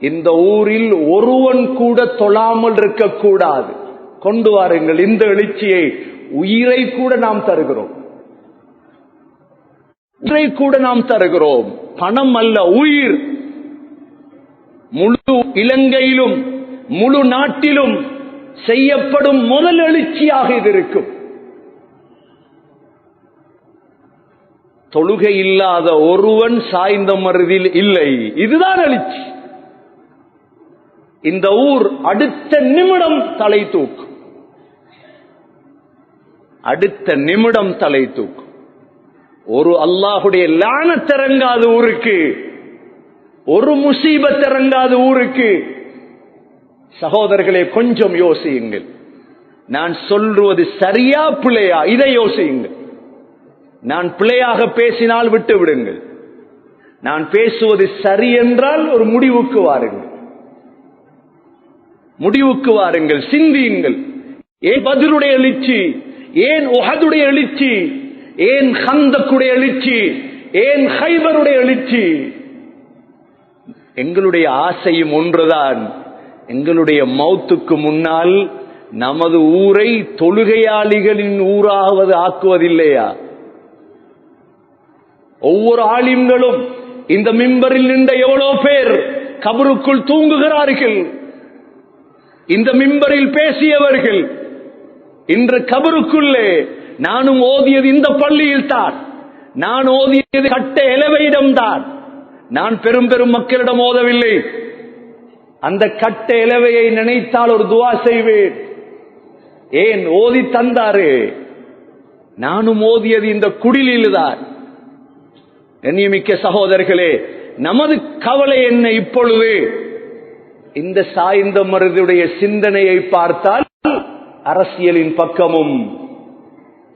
இந்த ஊரில் ஒருவன் கூட தொழாமல் இருக்கக்கூடாது. கொண்டு வாருங்கள் இந்த எழுச்சியை. உயிரை கூட நாம் தருகிறோம். உயிரை கூட நாம் தருகிறோம். பணம் அல்ல, உயிர். முழு இலங்கையிலும் முழு நாட்டிலும் செய்யப்படும் முதல் எழுச்சியாக இது இருக்கும். தொழுகை இல்லாத ஒருவன் சாய்ந்த மருதில் இல்லை. இதுதான் எழுச்சி. இந்த ஊர் அடுத்த நிமிடம் தலை தூக்கும். அடுத்த நிமிடம் தலை தூக்கும். ஒரு அல்லாஹுடைய லானத் இறங்காத ஊருக்கு, ஒரு முசீபத் இறங்காத ஊருக்கு. சகோதரர்களே, கொஞ்சம் யோசியுங்கள். நான் சொல்வது சரியா பிழையா, இதை யோசியுங்கள். நான் பிழையாக பேசினால் விட்டு விடுங்கள். நான் பேசுவது சரி என்றால் ஒரு முடிவுக்கு வாருங்கள். முடிவுக்கு வாருங்கள், சிந்தியுங்கள். ஏன் பத்ருடைய எழுச்சி, ஏன் உஹதுடைய எழுச்சி, ஏன் ஹந்தக்குடைய எழுச்சி, ஏன் ஹைபருடைய எழுச்சி? எங்களுடைய ஆசையும் ஒன்றுதான். எங்களுடைய மௌத்துக்கு முன்னால் நமது ஊரை தொழுகையாளிகளின் ஊராவது ஆக்குவதில்லையா? ஒவ்வொரு ஆலிம்களும் இந்த மிம்பரில் நின்ற எவ்வளவு பேர் கபருக்குள் தூங்குகிறார்கள். இந்த மிம்பரில் பேசியவர்கள் இன்று கபருக்குள்ளே. நானும் ஓதியது இந்த பள்ளியில் தான். நான் ஓதியது கட்ட இலவையிடம் தான். நான் பெரும் பெரும் மக்களிடம் ஓதவில்லை. அந்த கட்ட இலவையை நினைத்தால் ஒரு துவா செய்வேன். ஏன் ஓதி தந்தாரு? நானும் ஓதியது இந்த குடிலில் தான். கண்ணியமிக்க சகோதரர்களே, நமது கவலை என்ன இப்பொழுது? இந்த சாய்ந்த மருதுடைய சிந்தனையை பார்த்தால் அரசியலின் பக்கமும்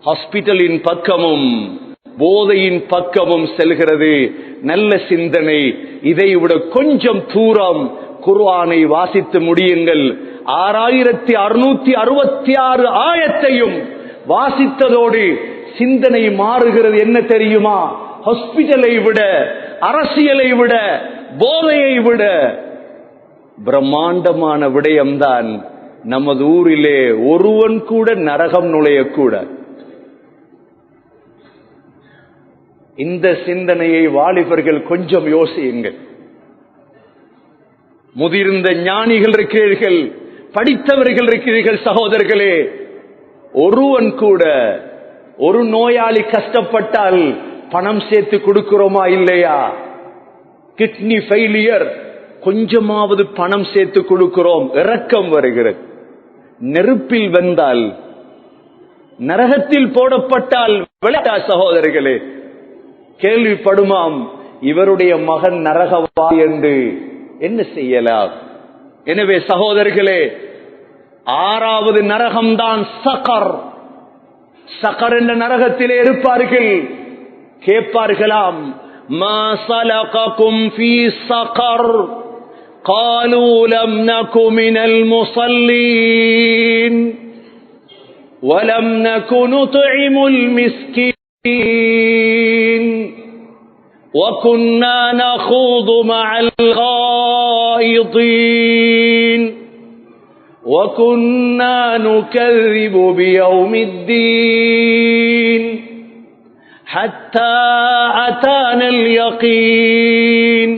ஹாஸ்பிட்டலின் பக்கமும் போதையின் பக்கமும் செல்கிறது. நல்ல சிந்தனை. இதைவிட கொஞ்சம் தூரம் குர்ஆனை வாசித்து முடியுங்கள். 6666 ஆயத்தையும் வாசித்ததோடு சிந்தனை மாறுகிறது. என்ன தெரியுமா? ஹாஸ்பிட்டலை விட, அரசியலை விட, போதையை விட பிரம்மாண்டமான விடயம்தான் நமது ஊரிலே ஒருவன் கூட நரகம் நுழையக்கூட. இந்த சிந்தனையை வாலிபர்கள் கொஞ்சம் யோசியுங்கள். முதிர்ந்த ஞானிகள் இருக்கிறீர்கள், படித்தவர்கள் இருக்கிறீர்கள். சகோதரர்களே, ஒருவன் கூட, ஒரு நோயாளி கஷ்டப்பட்டால் பணம் சேர்த்து கொடுக்கிறோமா இல்லையா? கிட்னி ஃபெயிலியர், கொஞ்சமாவது பணம் சேர்த்து கொடுக்கிறோம். இரக்கம் வருகிறது. நெருப்பில் வெந்தால், நரகத்தில் போடப்பட்டால் விளையாட்டா சகோதரர்களே? கேள்விப்படுமாம், இவருடைய மகன் நரகவாதி என்று. என்ன செய்யலாம்? எனவே சகோதரர்களே, 6வது நரகம்தான் சகர். சகர் என்ற நரகத்திலே இருப்பார்கள். கேட்பார்களாம், மா ஸலககும் ஃபீ ஸகர் قالوا لم نك من المصلين ولم نك نطعم المسكين وكنا نخوض مع الخائضين وكنا نكذب بيوم الدين حتى أتانا اليقين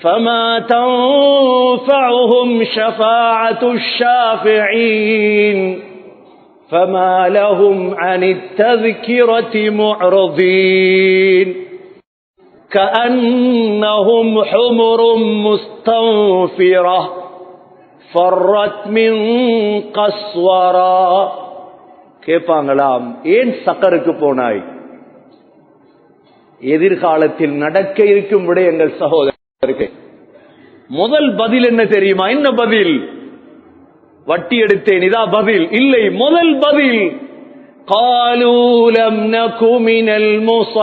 فما تنفعهم شفاعة الشافعين فما لهم عن التذكرة معرضين كأنهم حمر مستنفرة فرت من قسورة. கேட்பாங்களாம், ஏன் சக்கருக்கு போனாய்? எதிர்காலத்தில் நடக்க இருக்கும் விடயங்கள் சகோதரர்களே. முதல் பதில் என்ன தெரியுமா? என்ன பதில்? வட்டி எடுத்தேன், இதா பதில்? இல்லை, முதல் பதில் قالوا لم نك من المصلين.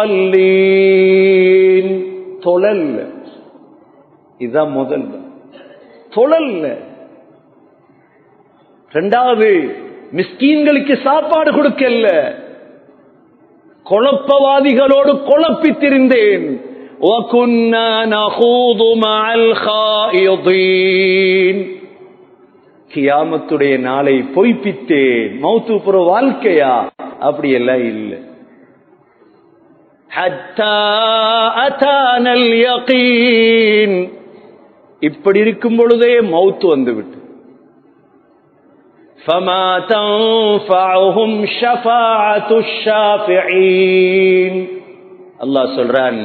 தொழல். இதான் முதல் தொழல். இரண்டாவது, மிஸ்கீன்களுக்கு சாப்பாடு கொடுக்கல. குழப்பவாதிகளோடு குழப்பித்திருந்தேன். وَكُنَّا نَخُوضُ مَعَ الْخَائِضِينَ. கியாமத்துடைய நாளை பொய்ப்பித்தேன், மௌத்து புற வாழ்க்கையா? அப்படி எல்லாம் இல்லை. ஹத்தா அதானல் யகீன், இப்படி இருக்கும் பொழுதே மௌத்து வந்துவிட்டு. ஃபமா தன்ஃபஅஹும் ஷஃபாஅத்துஷ் ஷாஃபிஈன், அல்லாஹ் சொல்றான்,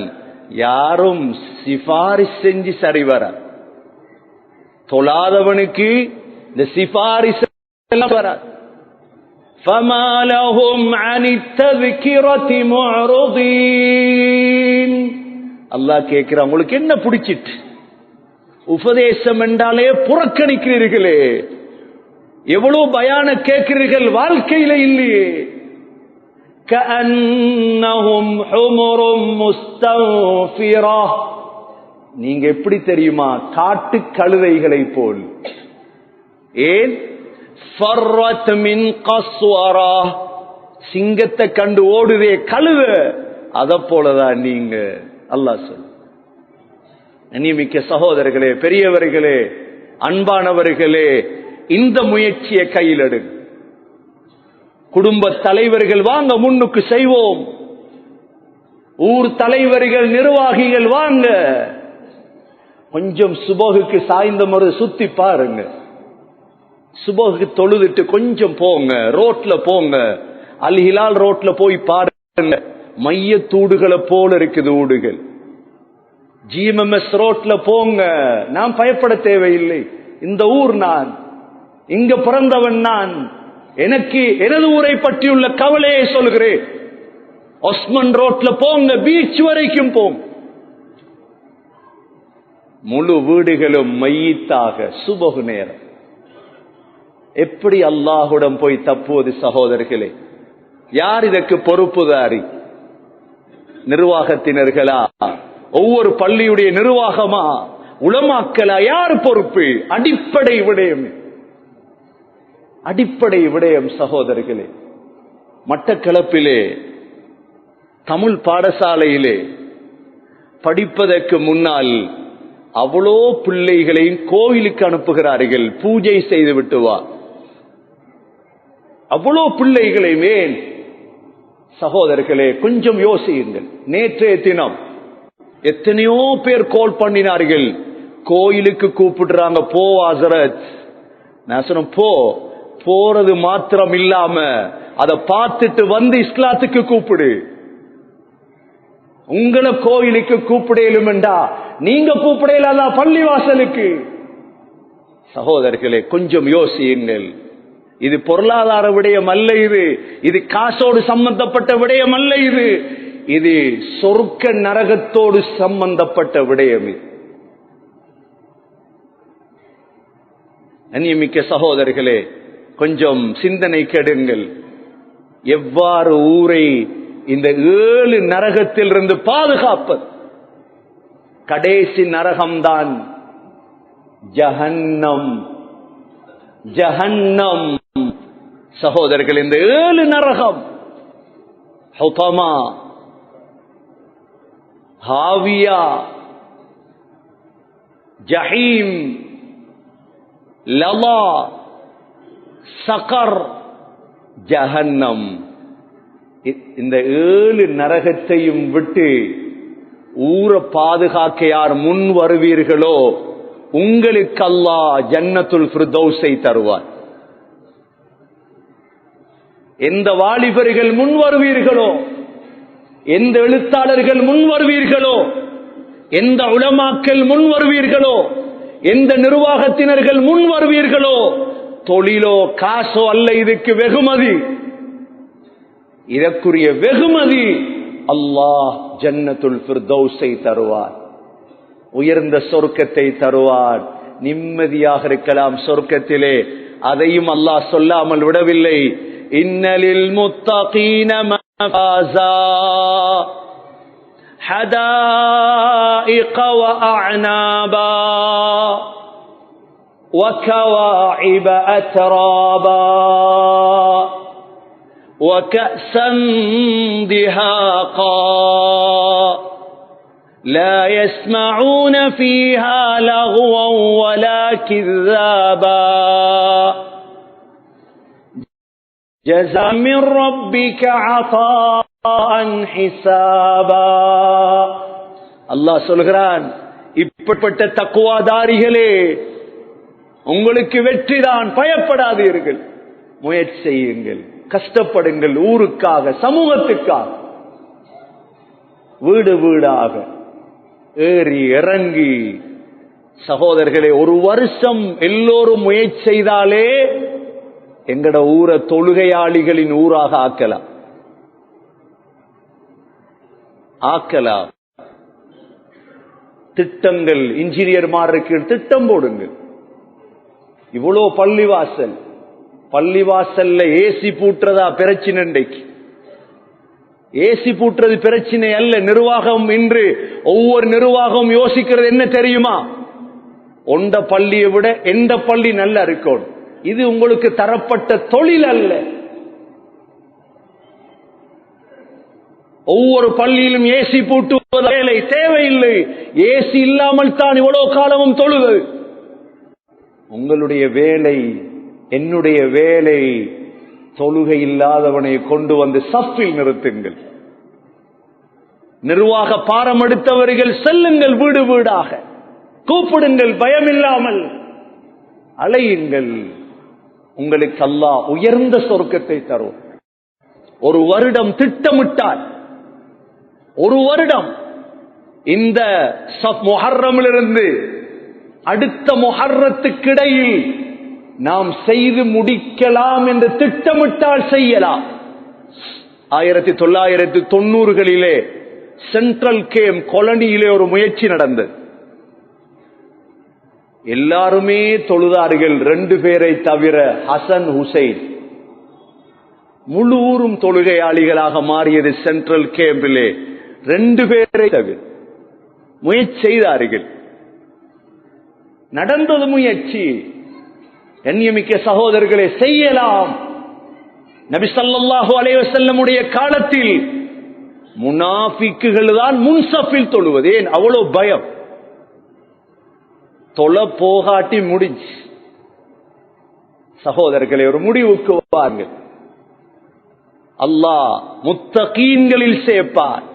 யாரும் சிபாரிஸ் செஞ்சு சரி வர தொழாதவனுக்கு இந்த சிபாரிஸ் வராது. فَمَا لَهُمْ عَنِ التَّذْكِرَةِ مُعْرِضِينَ, அல்லாஹ் கேட்கிறான், உங்களுக்கு என்ன பிடிச்சிட்டு? உபதேசம் என்றாலே புறக்கணிக்கிறீர்களே, எவ்வளவு பயான கேட்கிறீர்கள், வாழ்க்கையில இல்லையே. كَأَنَّهُمْ حُمُرٌ مُسْتَنْفِرَةٌ, நீங்க எப்படி தெரியுமா? காட்டு கழுதைகளை போல். ஏன்? ஃபர்ரத் மின் கஸ்வரா, சிங்கத்தை கண்டு ஓடுதே கழுத, அத போலதான் நீங்க. அல்லாஹ் சொல். அன்பிற்குரிய சகோதரர்களே, பெரியவர்களே, அன்பானவர்களே, இந்த முயற்சியை கையில் எடுங்க. குடும்ப தலைவர்கள் வாங்க, முன்னுக்கு செய்வோம். ஊர் தலைவர்கள், நிர்வாகிகள் வாங்க, கொஞ்சம் சுபகுக்கு சாய்ந்த முறை சுத்தி பாருங்க. சுபகுக்கு தொழுதுட்டு கொஞ்சம் போங்க, ரோட்ல போங்க, அல் ஹிலால் ரோட்ல போய் பாருங்க, மையத்தூடுகளை போல இருக்குது ஊடுகள். GMMS ரோட்ல போங்க, நான் பயப்பட தேவையில்லை. இந்த ஊர் நான், இங்க பிறந்தவன் நான், எனக்கு எனது ஊரை பற்றியுள்ள கவலையை சொல்கிறேன். ஒஸ்மன் ரோட்ல போங்க, பீச் வரைக்கும் போங்க, முழு வீடுகளும் மையத்தாக சுபகு நேரம். எப்படி அல்லாஹுடன் போய் தப்புவது சகோதரர்களே? யார் இதற்கு பொறுப்புதாரி? நிர்வாகத்தினர்களா? ஒவ்வொரு பள்ளியுடைய நிர்வாகமா? உலமாக்கலா? யார் பொறுப்பு? அடிப்படை விடயம், அடிப்படை விடயம் சகோதரர்களே. மட்டக்களப்பிலே தமிழ் பாடசாலையிலே படிப்பதற்கு முன்னால் அவ்வளோ பிள்ளைகளையும் கோயிலுக்கு அனுப்புகிறார்கள், பூஜை செய்து விட்டு வா. அவ்வளோ பிள்ளைகளையும் ஏன் சகோதரர்களே? கொஞ்சம் யோசியுங்கள். நேற்றைய தினம் எத்தனையோ பேர் கால் பண்ணினார்கள், கோயிலுக்கு கூப்பிடுறாங்க, போ ஹசரத். நான் சொன்ன, போறது மாத்திரம் இல்லாம அதை பார்த்துட்டு வந்து இஸ்லாத்துக்கு கூப்பிடு. உங்களை கோயிலுக்கு கூப்பிடலும் என்றா நீங்க கூப்பிடலாத பள்ளிவாசலுக்கு. சகோதரர்களே, கொஞ்சம் யோசியுங்கள். இது பொருளாதார விடயம் அல்ல, இது காசோடு சம்பந்தப்பட்ட விடயம் அல்ல, இது சொர்க்க நரகத்தோடு சம்பந்தப்பட்ட விடயம். அன்பிற்குரிய சகோதரர்களே, கொஞ்சம் சிந்தனை கெடுங்கள். எவ்வாறு ஊரை இந்த 7 நரகத்தில் இருந்து பாதுகாப்பது? கடைசி நரகம்தான் ஜஹன்னம். ஜஹன்னம் சகோதரர்கள், இந்த 7 நரகம், ஹுதமா, ஹாவியா, ஜஹீம், லலா, சகர், ஜஹன்னம். இந்த 7 நரகத்தையும் விட்டு ஊரை பாதுகாக்க யார் முன் வருவீர்களோ, உங்களுக்கு அல்லாஹ் ஜன்னத்துல் ஃபிர்தௌஸை தருவார். எந்த வாலிபர்கள் முன் வருவீர்களோ, எந்த எழுத்தாளர்கள் முன் வருவீர்களோ, எந்த உலமாக்கள் முன் வருவீர்களோ, எந்த நிர்வாகத்தினர்கள் முன் வருவீர்களோ, தொழிலோ காசோ அல்ல இதுக்கு வெகுமதி. இதற்குரிய வெகுமதி அல்லாஹ் ஜன்னத்துல் ஃபிர்தௌஸை தருவார், உயர்ந்த சொர்க்கத்தை தருவார். நிம்மதியாக இருக்கலாம் சொர்க்கத்திலே. அதையும் அல்லாஹ் சொல்லாமல் விடவில்லை. இன்னலில் முத்தகீன மஃபாஸா ஹதாயிக வ அஅனாபா வ கவாஇப அத்ராபா وكأسا دهاقا لا يسمعون فيها لغوا ولا كذابا ஜஸா மிர் ரப்பிக அதான் ஹிசாபா. அல்லாஹ் சொல்கிறான், இப்படிப்பட்ட தக்வாதாரிகளே உங்களுக்கு வெற்றிதான், பயப்படாதீர்கள், முயற்சி செய்யுங்கள், கஷ்டப்படுங்கள், ஊருக்காக, சமூகத்துக்காக. வீடு வீடாக ஏறி இறங்கி, சகோதரர்களே, ஒரு வருஷம் எல்லோரும் முயற்சி செய்தாலே எங்கட ஊரை தொழுகையாளிகளின் ஊராக ஆக்கலாம். திட்டங்கள், இன்ஜினியர்மாருக்கு திட்டம் போடுங்கள். இவ்வளோ பள்ளிவாசல்ல ஏசி பூட்டுறதா பிரச்சனை? இன்றைக்கு ஏசி பூட்டுறது பிரச்சனை அல்ல. நிர்வாகம் இன்று ஒவ்வொரு நிர்வாகம் யோசிக்கிறது என்ன தெரியுமா? ஒண்ட பள்ளியை விட எந்த பள்ளி நல்லா இருக்கணும். இது உங்களுக்கு தரப்பட்ட தொழில் அல்ல. ஒவ்வொரு பள்ளியிலும் ஏசி பூட்டுவது வேலை தேவையில்லை. ஏசி இல்லாமல் தான் இவ்வளவு காலமும் தொழுது. உங்களுடைய வேலை, என்னுடைய வேலை, தொழுகை இல்லாதவனை கொண்டு வந்து சஃபில் நிறுத்துங்கள். நிர்வாக பாரம் எடுத்தவர்கள் செல்லுங்கள், வீடு வீடாக கூப்பிடுங்கள், பயமில்லாமல் அலையுங்கள். உங்களுக்கு அல்லாஹ் உயர்ந்த சொர்க்கத்தை தரும். ஒரு வருடம் திட்டமிட்டால், ஒரு வருடம் இந்த முஹர்ரமிலிருந்து அடுத்த முஹர்ரத்துக்கிடையில் நாம் செய்து முடிக்கலாம் என்று திட்டமிட்டால் செய்யலாம். 1990களிலே சென்ட்ரல் கேம் கொலனியிலே ஒரு முயற்சி நடந்தது. எல்லாருமே தொழுதார்கள், 2 பேரை தவிர. ஹசன் ஹுசைன். முழு ஊரும் தொழுகையாளிகளாக மாறியது சென்ட்ரல் கேம்பிலே. 2 பேரை தவிர முயற்சி செய்தார்கள். நடந்தது முயற்சி. கண்ணியமிக்க சகோதரர்களே, செய்யலாம். நபி ஸல்லல்லாஹு அலைஹி வஸல்லம் உடைய காலத்தில் முனாஃபிக்குகள் தான் முன்சஃபில் தொழுவது. ஏன் அவ்வளவு பயம்? தொழ போகாட்டி முடிஞ்சு. சகோதரர்களே, ஒரு முடிவுக்கு வாருங்கள். அல்லாஹ் முத்தகீன்களில் சேர்ப்பார்,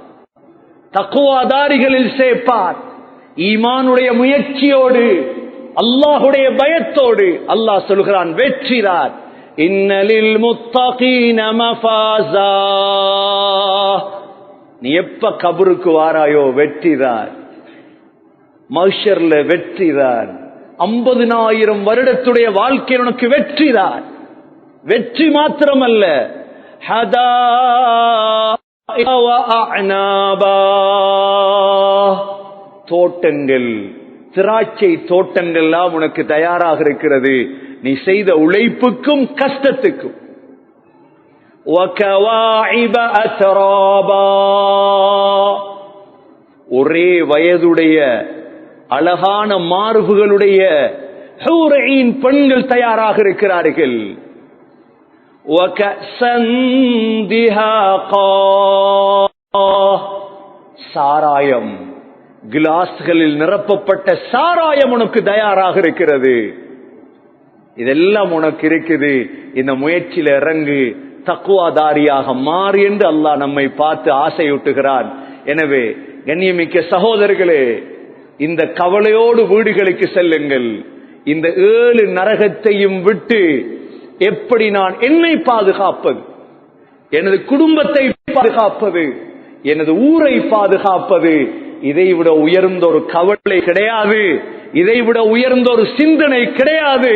தக்வாதாரிகளில் சேர்ப்பார். ஈமானுடைய முயற்சியோடு, அல்லாஹுடைய பயத்தோடு அல்லாஹ் சொல்கிறான், வெற்றிதான். இன்னலில் முத்தகீன மஃபாஸா. நீ எப்ப கபருக்கு வாராயோ வெற்றிதான். மஹ்ஷர்ல வெற்றிதான். 50,000 வருடத்துடைய வாழ்க்கை உனக்கு வெற்றிதான். வெற்றி மாத்திரமல்ல, தோட்டங்கள், திராட்சை தோட்டங்கள்லாம் உனக்கு தயாராக இருக்கிறது, நீ செய்த உழைப்புக்கும் கஷ்டத்துக்கும். ஒரே வயதுடைய அழகான மார்புகளுடைய பெண்கள் தயாராக இருக்கிறார்கள். சாராயம், கிளாஸ்களில் நிரப்பப்பட்ட சாராயம் உனக்கு தயாராக இருக்கிறது. இதெல்லாம் உனக்கு இருக்குது. இந்த முயற்சியில இறங்கு, தக்வாதாரியாக மாறு என்று அல்லாஹ் நம்மை பார்த்து ஆசையூட்டுகிறான். எனவே கண்ணியமிக்க சகோதரர்களே, இந்த கவலையோடு வீடுகளுக்கு செல்லுங்கள். இந்த 7 நரகத்தையும் விட்டு எப்படி நான் என்னை பாதுகாப்பது, எனது குடும்பத்தை பாதுகாப்பது, எனது ஊரை பாதுகாப்பது, இதைவிட உயர்ந்த ஒரு கவலை கிடையாது, இதைவிட உயர்ந்த ஒரு சிந்தனை கிடையாது.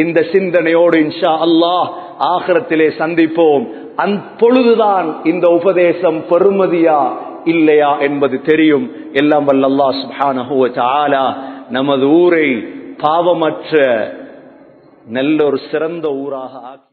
இந்த சிந்தனையோடு இன்ஷா அல்லாஹ் ஆகிரத்திலே சந்திப்போம். அப்பொழுதுதான் இந்த உபதேசம் பெறுமதியா இல்லையா என்பது தெரியும். எல்லாம் வல்ல அல்லாஹ் சுப்ஹானஹு வ தஆலா நமது ஊரை பாவமற்ற நல்ல ஒரு சிறந்த ஊராக ஆக்கி